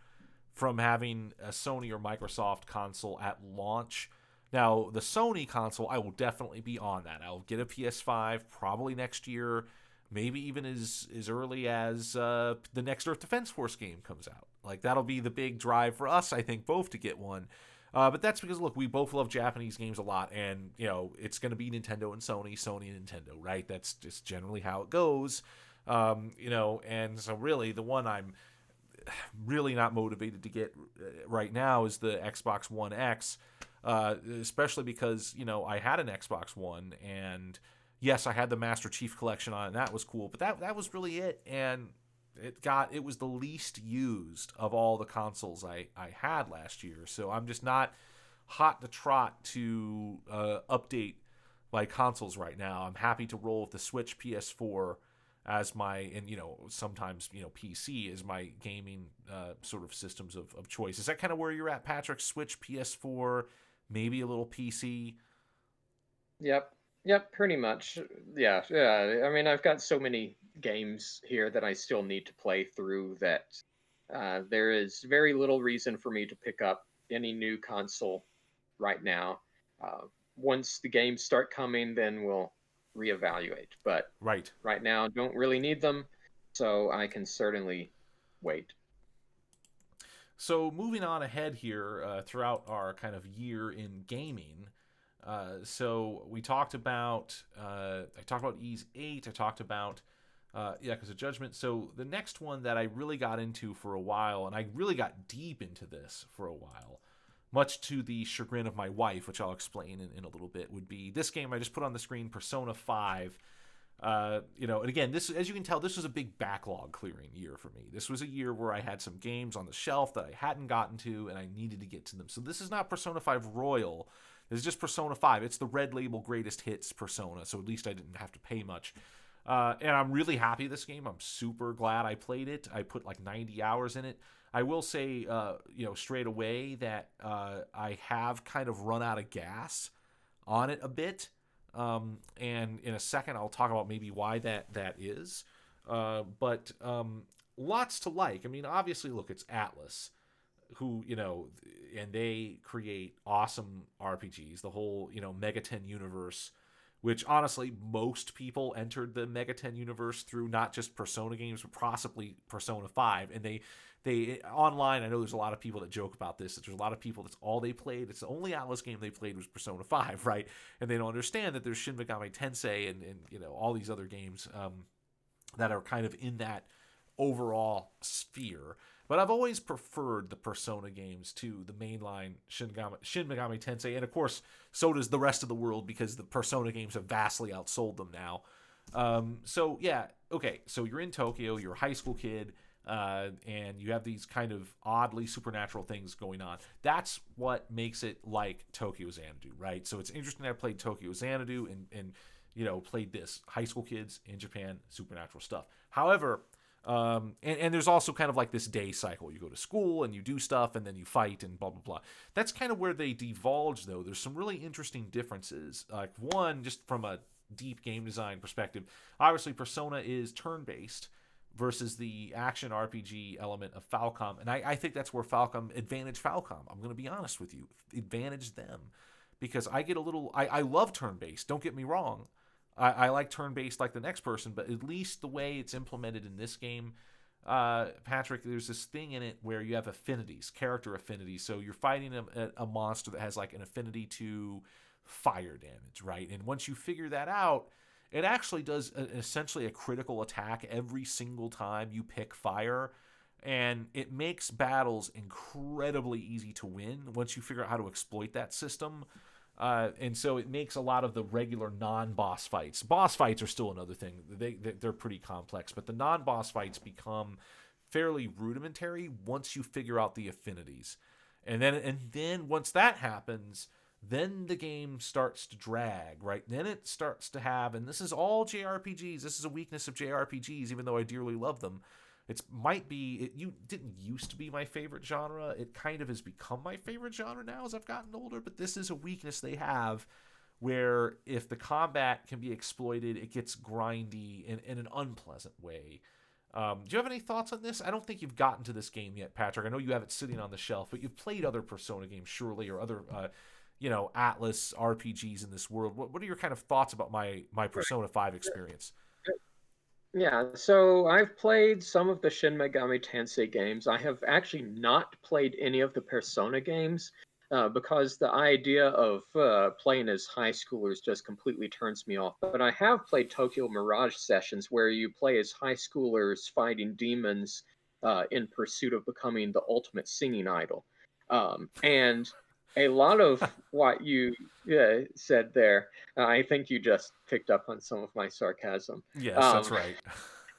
from having a Sony or Microsoft console at launch. Now, the Sony console, I will definitely be on that. I'll get a PS5 probably next year, maybe even as early as the next Earth Defense Force game comes out. Like, that'll be the big drive for us, I think, both to get one. But that's because, look, we both love Japanese games a lot, and, it's going to be Nintendo and Sony, Sony and Nintendo, right? That's just generally how it goes. And so really the one I'm really not motivated to get right now is the Xbox One X, especially because I had an Xbox One, and yes, I had the Master Chief Collection on it, and that was cool, but that was really it, and it was the least used of all the consoles I had last year, so I'm just not hot to trot to update my consoles right now. I'm happy to roll with the Switch, PS4 as my, and sometimes PC is my gaming sort of systems of choice. Is that kind of where you're at, Patrick? Switch, PS4, maybe a little PC? Yep. Yep, pretty much. Yeah, yeah. I mean, I've got so many games here that I still need to play through that there is very little reason for me to pick up any new console right now. Once the games start coming, then we'll reevaluate. But Right. right now, don't really need them, so I can certainly wait. So moving on ahead here throughout our kind of year in gaming. So we talked about I talked about Ease 8. I talked about Yakuza Judgment. So the next one that I really got into for a while, and I really got deep into this for a while, much to the chagrin of my wife, which I'll explain in a little bit, would be this game I just put on the screen, Persona 5. And again, this, as you can tell, this was a big backlog clearing year for me. This was a year where I had some games on the shelf that I hadn't gotten to, and I needed to get to them. So this is not Persona 5 Royal. This is just Persona 5. It's the red label greatest hits Persona, so at least I didn't have to pay much. And I'm really happy with this game. I'm super glad I played it. I put like 90 hours in it. I will say, straight away that I have kind of run out of gas on it a bit. And in a second, I'll talk about maybe why that is. But lots to like. I mean, obviously, look, it's Atlas, who, and they create awesome RPGs. The whole, Megaten universe, which honestly, most people entered the Megaten universe through not just Persona games, but possibly Persona 5. And they online, I know there's a lot of people that joke about this, that there's a lot of people that's all they played. It's the only Atlas game they played was Persona 5, right? And they don't understand that there's Shin Megami Tensei and all these other games that are kind of in that overall sphere. But I've always preferred the Persona games to the mainline Shin Megami Tensei. And of course, so does the rest of the world because the Persona games have vastly outsold them now. So, yeah, okay. So you're in Tokyo, you're a high school kid. and you have these kind of oddly supernatural things going on. That's what makes it like Tokyo Xanadu, right? So it's interesting that I played Tokyo Xanadu and played this. High school kids in Japan, supernatural stuff. However, and there's also kind of like this day cycle. You go to school and you do stuff and then you fight and blah, blah, blah. That's kind of where they divulge, though. There's some really interesting differences. Like, one, just from a deep game design perspective, obviously Persona is turn-based versus the action RPG element of Falcom. And I think that's where advantage Falcom. I'm going to be honest with you. Advantage them. Because I get a little... I love turn-based, don't get me wrong. I like turn-based like the next person, but at least the way it's implemented in this game, Patrick, there's this thing in it where you have affinities, character affinities. So you're fighting a monster that has like an affinity to fire damage, right? And once you figure that out, it actually does essentially a critical attack every single time you pick fire. And it makes battles incredibly easy to win once you figure out how to exploit that system. And so it makes a lot of the regular non-boss fights. Boss fights are still another thing. They're pretty complex, but the non-boss fights become fairly rudimentary once you figure out the affinities. And then once that happens, then the game starts to drag, right? Then it starts to have, and this is all JRPGs. This is a weakness of JRPGs, even though I dearly love them. You didn't used to be my favorite genre. It kind of has become my favorite genre now as I've gotten older, but this is a weakness they have where if the combat can be exploited, it gets grindy in an unpleasant way. Do you have any thoughts on this? I don't think you've gotten to this game yet, Patrick. I know you have it sitting on the shelf, but you've played other Persona games, surely, or other, Atlas RPGs in this world. What are your kind of thoughts about my Persona 5 experience? Yeah, so I've played some of the Shin Megami Tensei games. I have actually not played any of the Persona games because the idea of playing as high schoolers just completely turns me off. But I have played Tokyo Mirage sessions where you play as high schoolers fighting demons in pursuit of becoming the ultimate singing idol. And a lot of what you said there, I think you just picked up on some of my sarcasm. Yes, that's Um, right.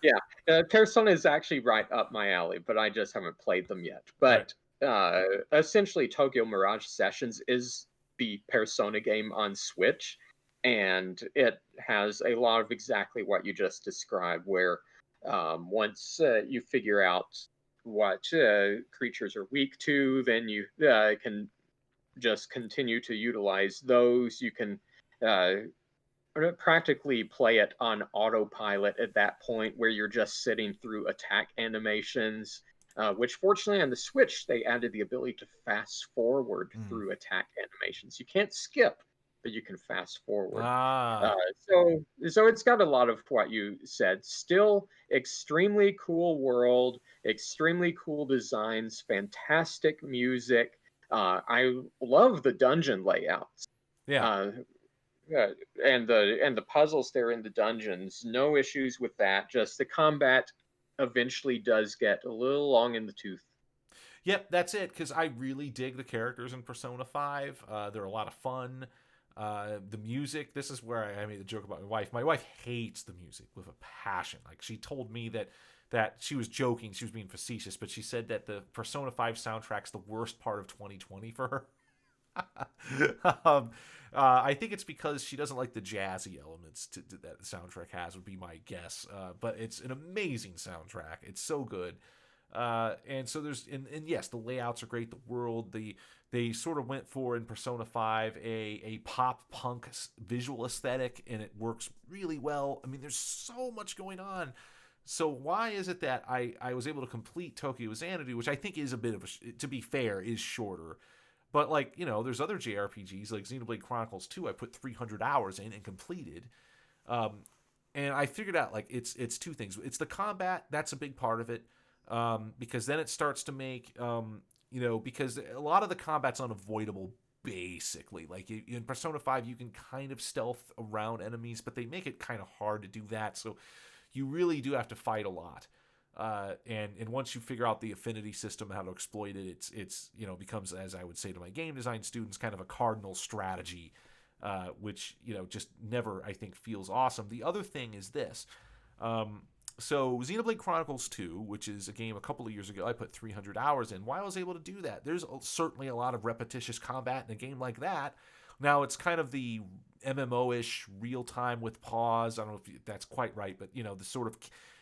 yeah, Persona is actually right up my alley, but I just haven't played them yet. Right. But essentially, Tokyo Mirage Sessions is the Persona game on Switch, and it has a lot of exactly what you just described, where once you figure out what creatures are weak to, then you can just continue to utilize those. You can practically play it on autopilot at that point where you're just sitting through attack animations, which fortunately on the Switch, they added the ability to fast forward through attack animations. You can't skip, but you can fast forward. Ah. So it's got a lot of what you said. Still extremely cool world, extremely cool designs, fantastic music. I love the dungeon layouts. Yeah. Uh, and the puzzles there in the dungeons, no issues with that. Just the combat eventually does get a little long in the tooth. Yep, that's it, because I really dig the characters in Persona 5. They're a lot of fun. The music, this is where I made the joke about my wife. My wife hates the music with a passion. Like, she told me that she was joking, she was being facetious, but she said that the Persona 5 soundtrack's the worst part of 2020 for her. I think it's because she doesn't like the jazzy elements that the soundtrack has, would be my guess. But it's an amazing soundtrack. It's so good. And so and yes, the layouts are great. The world, they sort of went for in Persona 5 a pop punk visual aesthetic, and it works really well. I mean, there's so much going on. So why is it that I was able to complete Tokyo Xanadu, which I think is a bit of to be fair, is shorter. But, like, there's other JRPGs, like Xenoblade Chronicles 2, I put 300 hours in and completed. And I figured out, like, it's two things. It's the combat, that's a big part of it, because then it starts to make, because a lot of the combat's unavoidable, basically. Like, in Persona 5, you can kind of stealth around enemies, but they make it kind of hard to do that, so you really do have to fight a lot. And once you figure out the affinity system, how to exploit it, it's becomes, as I would say to my game design students, kind of a cardinal strategy, which just never, I think, feels awesome. The other thing is this: So Xenoblade Chronicles 2, which is a game a couple of years ago, I put 300 hours in. Why I was able to do that? There's certainly a lot of repetitious combat in a game like that. Now it's kind of the MMO-ish real time with pause. I don't know if that's quite right, but the sort of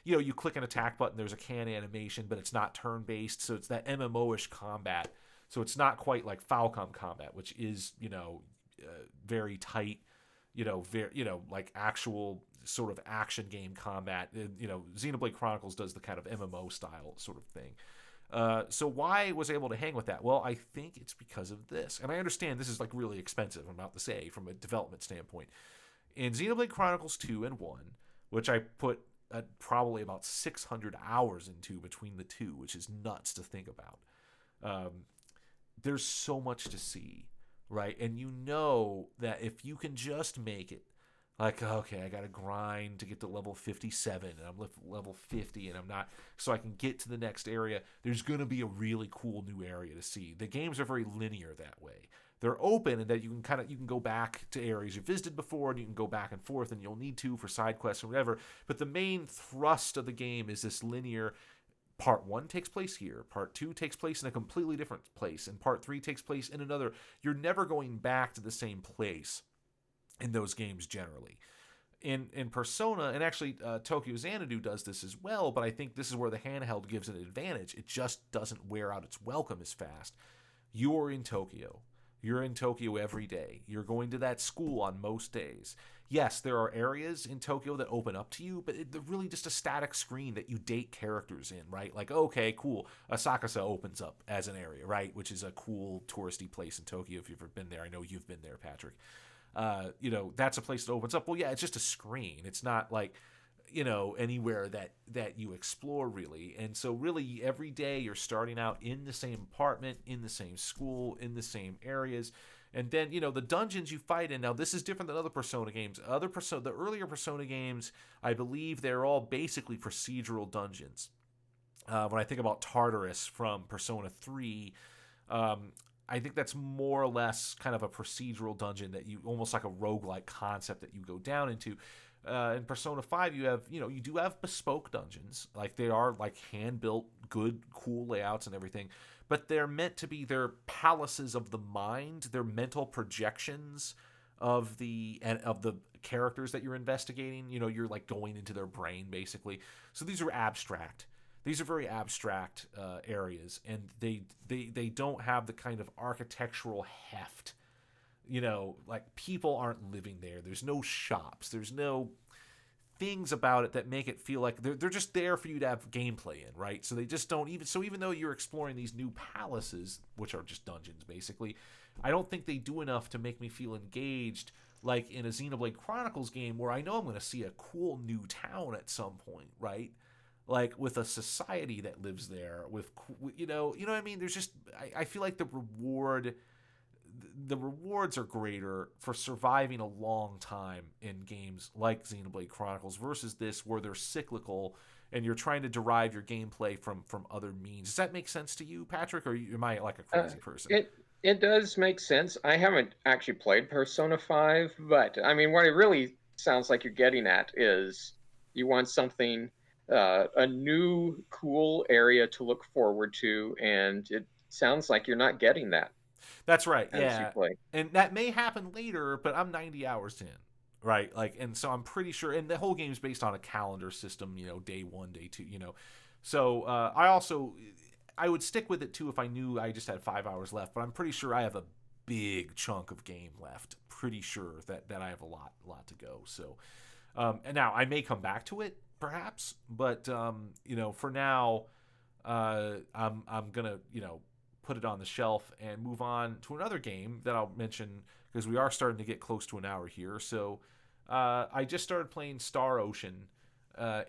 you click an attack button, there's a can animation, but it's not turn based, so it's that MMO-ish combat. So it's not quite like Falcom combat, which is very tight, very like actual sort of action game combat. Xenoblade Chronicles does the kind of MMO style sort of thing. So why was I able to hang with that? Well, I think it's because of this. And I understand this is like really expensive, I'm about to say, from a development standpoint. In Xenoblade Chronicles 2 and 1, which I put probably about 600 hours into between the two, which is nuts to think about. There's so much to see, right? And that if you can just make it, like, okay, I got to grind to get to level 57, and I'm level 50, and I'm not, so I can get to the next area. There's going to be a really cool new area to see. The games are very linear that way. They're open, and that you can go back to areas you visited before, and you can go back and forth, and you'll need to for side quests or whatever. But the main thrust of the game is this linear. Part 1 takes place here. Part 2 takes place in a completely different place, and Part 3 takes place in another. You're never going back to the same place in those games generally. In Persona, and actually Tokyo Xanadu does this as well, but I think this is where the handheld gives it an advantage. It just doesn't wear out its welcome as fast. You're in Tokyo. You're in Tokyo every day. You're going to that school on most days. Yes, there are areas in Tokyo that open up to you, but they're really just a static screen that you date characters in, right? Like, okay, cool. Asakusa opens up as an area, right? Which is a cool touristy place in Tokyo if you've ever been there. I know you've been there, Patrick. That's a place that opens up. Well, yeah, it's just a screen. It's not like, anywhere that you explore really. And so really every day you're starting out in the same apartment, in the same school, in the same areas. And then, the dungeons you fight in. Now, this is different than other Persona games. The earlier Persona games, I believe they're all basically procedural dungeons. When I think about Tartarus from Persona 3, I think that's more or less kind of a procedural dungeon that you almost like a roguelike concept that you go down into. In Persona 5, you do have bespoke dungeons. Like they are like hand-built, good, cool layouts and everything. But they're meant to be their palaces of the mind, their mental projections of the characters that you're investigating. You're like going into their brain basically. So these are abstract. These are very abstract areas, and they don't have the kind of architectural heft. Like people aren't living there. There's no shops. There's no things about it that make it feel like they're just there for you to have gameplay in, right? So they just don't even though you're exploring these new palaces, which are just dungeons basically, I don't think they do enough to make me feel engaged like in a Xenoblade Chronicles game where I know I'm going to see a cool new town at some point, right? Like with a society that lives there with, what I mean? There's just, I feel like the rewards are greater for surviving a long time in games like Xenoblade Chronicles versus this where they're cyclical and you're trying to derive your gameplay from other means. Does that make sense to you, Patrick, or am I like a crazy person? It does make sense. I haven't actually played Persona 5, but I mean, what it really sounds like you're getting at is you want something, a new, cool area to look forward to, and it sounds like you're not getting that. That's right, As you yeah. play. And that may happen later, but I'm 90 hours in, right? Like, and so I'm pretty sure, and the whole game's based on a calendar system, day 1, day 2, So I would stick with it too if I knew I just had 5 hours left, but I'm pretty sure I have a big chunk of game left. Pretty sure that I have a lot to go. So, and now I may come back to it, perhaps, but for now, I'm gonna put it on the shelf and move on to another game that I'll mention because we are starting to get close to an hour here. So I just started playing Star Ocean,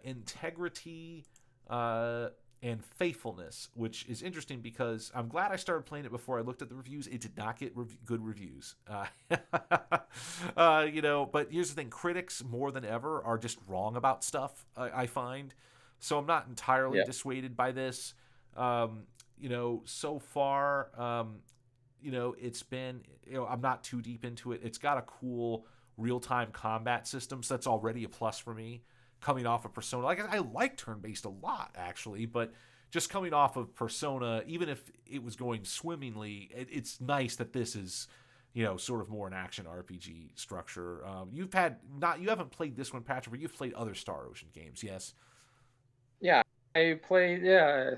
Integrity and Faithfulness, which is interesting because I'm glad I started playing it before I looked at the reviews. It did not get good reviews. But here's the thing. Critics, more than ever, are just wrong about stuff, I find. So I'm not entirely dissuaded by this. So far, it's been, I'm not too deep into it. It's got a cool real-time combat system, so that's already a plus for me. coming off of Persona. Like I like turn-based a lot actually, but just coming off of Persona, even if it was going swimmingly, it's nice that this is, sort of more an action RPG structure. You haven't played this one, Patrick, but you've played other Star Ocean games, yes? Yeah, I played. Yeah,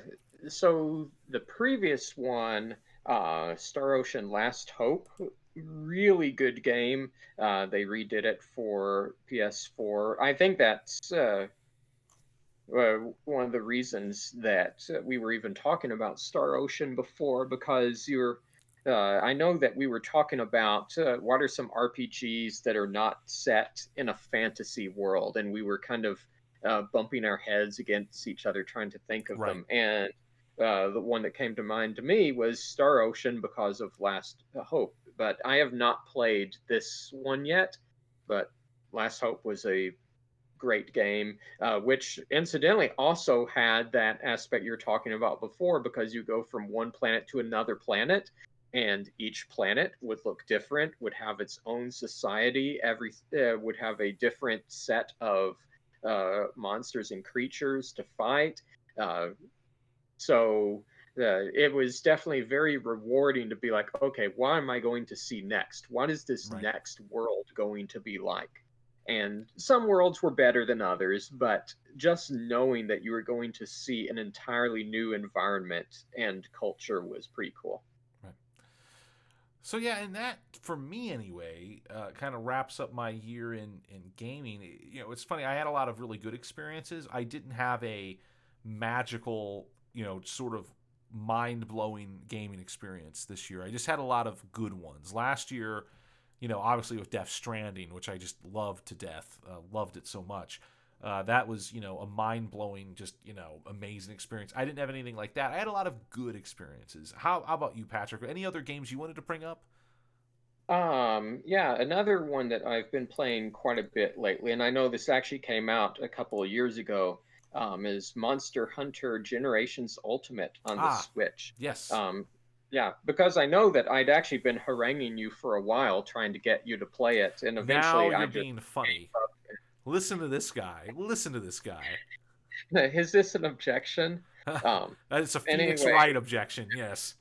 so the previous one, Star Ocean Last Hope, really good game. They redid it for PS4. I think that's one of the reasons that we were even talking about Star Ocean before, because you're. I know that we were talking about what are some RPGs that are not set in a fantasy world, and we were kind of bumping our heads against each other trying to think of Right. them. And the one that came to mind to me was Star Ocean because of Last Hope. But I have not played this one yet. But Last Hope was a great game, which incidentally also had that aspect you're talking about before, because you go from one planet to another planet, and each planet would look different, would have its own society, every would have a different set of monsters and creatures to fight. Uh, so it was definitely very rewarding to be like, okay, what am I going to see next? What is this Right. next world going to be like? And some worlds were better than others, but just knowing that you were going to see an entirely new environment and culture was pretty cool. Right. So yeah, and that for me anyway, kind of wraps up my year in gaming. It's funny. I had a lot of really good experiences. I didn't have a magical, sort of mind blowing gaming experience this year. I just had a lot of good ones. Last year, obviously with Death Stranding, which I just loved to death, loved it so much. That was, a mind blowing, just, amazing experience. I didn't have anything like that. I had a lot of good experiences. How about you, Patrick? Any other games you wanted to bring up? Yeah, another one that I've been playing quite a bit lately, and I know this actually came out a couple of years ago, is Monster Hunter Generations Ultimate on the Ah, Switch. yes. Um, yeah, because I know that I'd actually been haranguing you for a while trying to get you to play it, and Now eventually I you're just being funny. Listen to this guy. Listen to this guy. is this an objection? Um, It's a Phoenix anyway, Wright objection. Yes.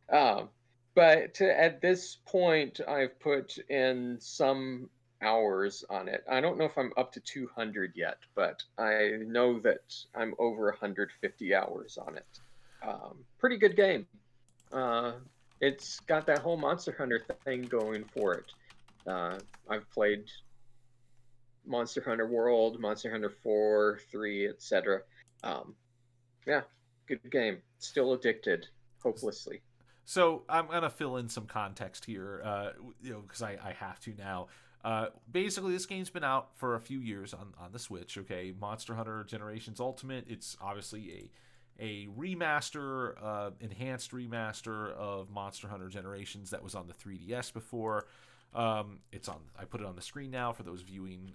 Um, but at this point, I've put in some hours on it. I don't know if I'm up to 200 yet, but I know that I'm over 150 hours on it. Pretty good game. Uh, it's got that whole Monster Hunter thing going for it. I've played Monster Hunter World, Monster Hunter 4, 3, etc. Um, yeah, good game. Still addicted, hopelessly. So I'm gonna fill in some context here, because I have to now. Basically, this game's been out for a few years on the Switch. Okay, Monster Hunter Generations Ultimate. It's obviously a remaster, enhanced remaster of Monster Hunter Generations that was on the 3DS before. It's on. I put it on the screen now for those viewing,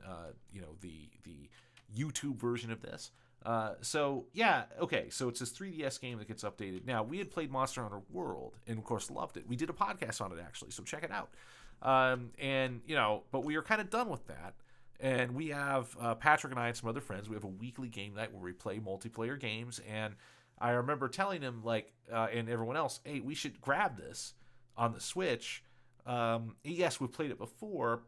the YouTube version of this. So yeah, okay. So it's this 3DS game that gets updated. Now we had played Monster Hunter World and of course loved it. We did a podcast on it actually, so check it out. And but we are kind of done with that. And we have Patrick and I and some other friends. We have a weekly game night where we play multiplayer games. And I remember telling him and everyone else, hey, we should grab this on the Switch. Yes, we've played it before,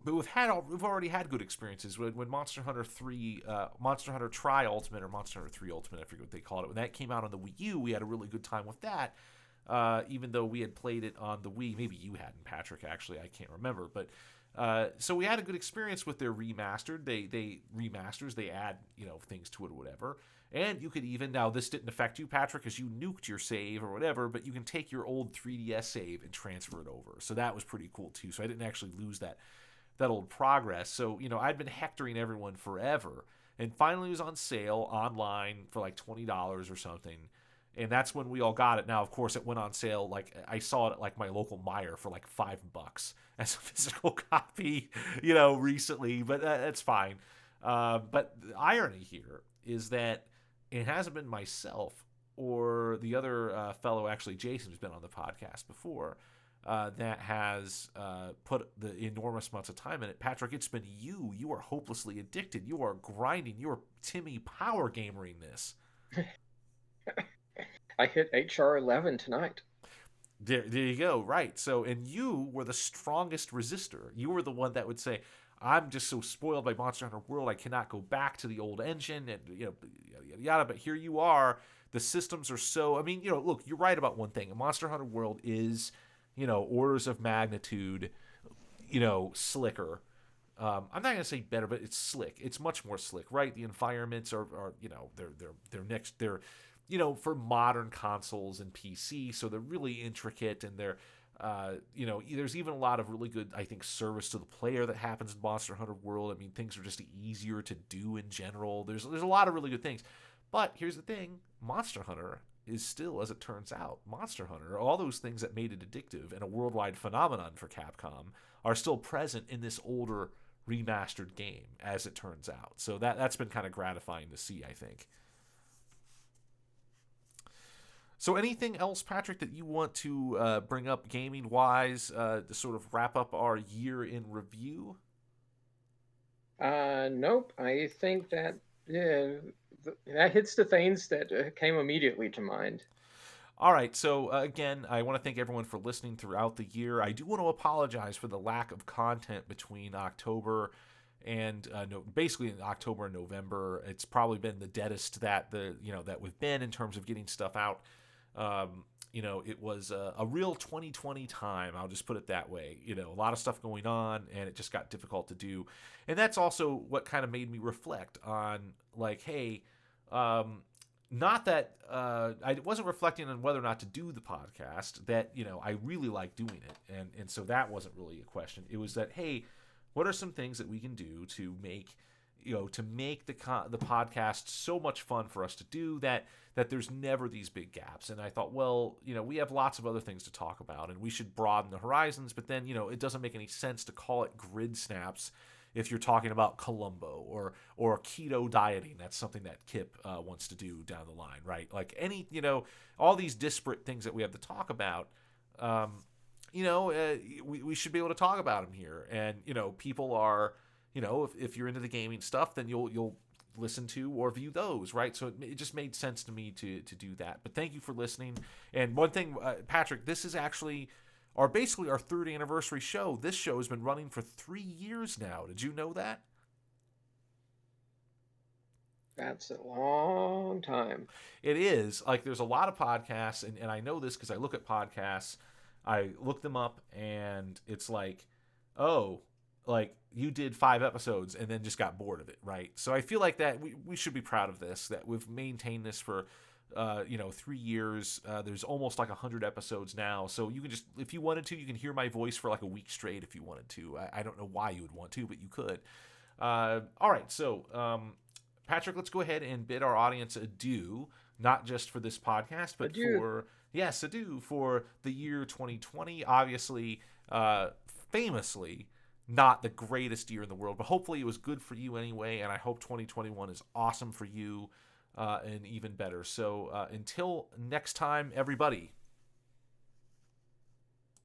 but we've already had good experiences when Monster Hunter 3, Monster Hunter Tri Ultimate or Monster Hunter 3 Ultimate, I forget what they called it. When that came out on the Wii U, we had a really good time with that. Even though we had played it on the Wii, maybe you hadn't, Patrick. Actually, I can't remember, but so we had a good experience with their remastered. They remasters. They add things to it or whatever. And you could even now this didn't affect you, Patrick, because you nuked your save or whatever. But you can take your old 3DS save and transfer it over. So that was pretty cool too. So I didn't actually lose that old progress. So, I'd been hectoring everyone forever. And finally it was on sale online for like $20 or something. And that's when we all got it. Now, of course, it went on sale. Like I saw it at like my local Meijer for like $5 as a physical copy, recently. But that's fine. But the irony here is that it hasn't been myself or the other fellow, actually Jason, who's been on the podcast before. that has put the enormous amounts of time in it. Patrick, it's been you. You are hopelessly addicted. You are grinding. You are Timmy power gamering this. I hit HR 11 tonight. There you go. Right. So, and you were the strongest resistor. You were the one that would say, "I'm just so spoiled by Monster Hunter World. I cannot go back to the old engine," and yada yada yada. But here you are. The systems are so. I mean, look, you're right about one thing. Monster Hunter World is, orders of magnitude, slicker. I'm not gonna say better, but it's slick. It's much more slick, right? The environments are they're for modern consoles and PC, so they're really intricate, and they're there's even a lot of really good, I think, service to the player that happens in Monster Hunter World. I mean, things are just easier to do in general. There's a lot of really good things, but here's the thing: Monster Hunter is still, as it turns out, Monster Hunter. All those things that made it addictive and a worldwide phenomenon for Capcom are still present in this older remastered game, as it turns out. So that's been kind of gratifying to see, I think. So anything else, Patrick, that you want to bring up gaming-wise to sort of wrap up our year in review? Nope. I think that that hits the things that came immediately to mind. All right, so again, I want to thank everyone for listening throughout the year. I do want to apologize for the lack of content between October and basically in October and November. It's probably been the deadest that we've been in terms of getting stuff out. It was a real 2020 time. I'll just put it that way. A lot of stuff going on, and it just got difficult to do. And that's also what kind of made me reflect on, like, hey, not that I wasn't reflecting on whether or not to do the podcast. That I really like doing it, and so that wasn't really a question. It was that, hey, what are some things that we can do to make the podcast so much fun for us to do that there's never these big gaps. And I thought, well, we have lots of other things to talk about, and we should broaden the horizons. But then, it doesn't make any sense to call it grid snaps if you're talking about Columbo or keto dieting. That's something that Kip wants to do down the line, right? Like all these disparate things that we have to talk about. We should be able to talk about them here. And people are. If you're into the gaming stuff, then you'll listen to or view those, right? So it just made sense to me to do that. But thank you for listening. And one thing, Patrick, this is actually basically our third anniversary show. This show has been running for 3 years now. Did you know that? That's a long time. It is. Like, there's a lot of podcasts, and I know this because I look at podcasts. I look them up, and it's like, oh, like you did 5 episodes and then just got bored of it, right? So I feel like that we should be proud of this, that we've maintained this for 3 years. There's almost like 100 episodes now, so you can just, if you wanted to, you can hear my voice for like a week straight if you wanted to. I don't know why you would want to, but you could. All right, so Patrick, let's go ahead and bid our audience adieu, not just for this podcast, but adieu for the year 2020. Obviously, famously, not the greatest year in the world, but hopefully it was good for you anyway, and I hope 2021 is awesome for you and even better. So until next time, everybody,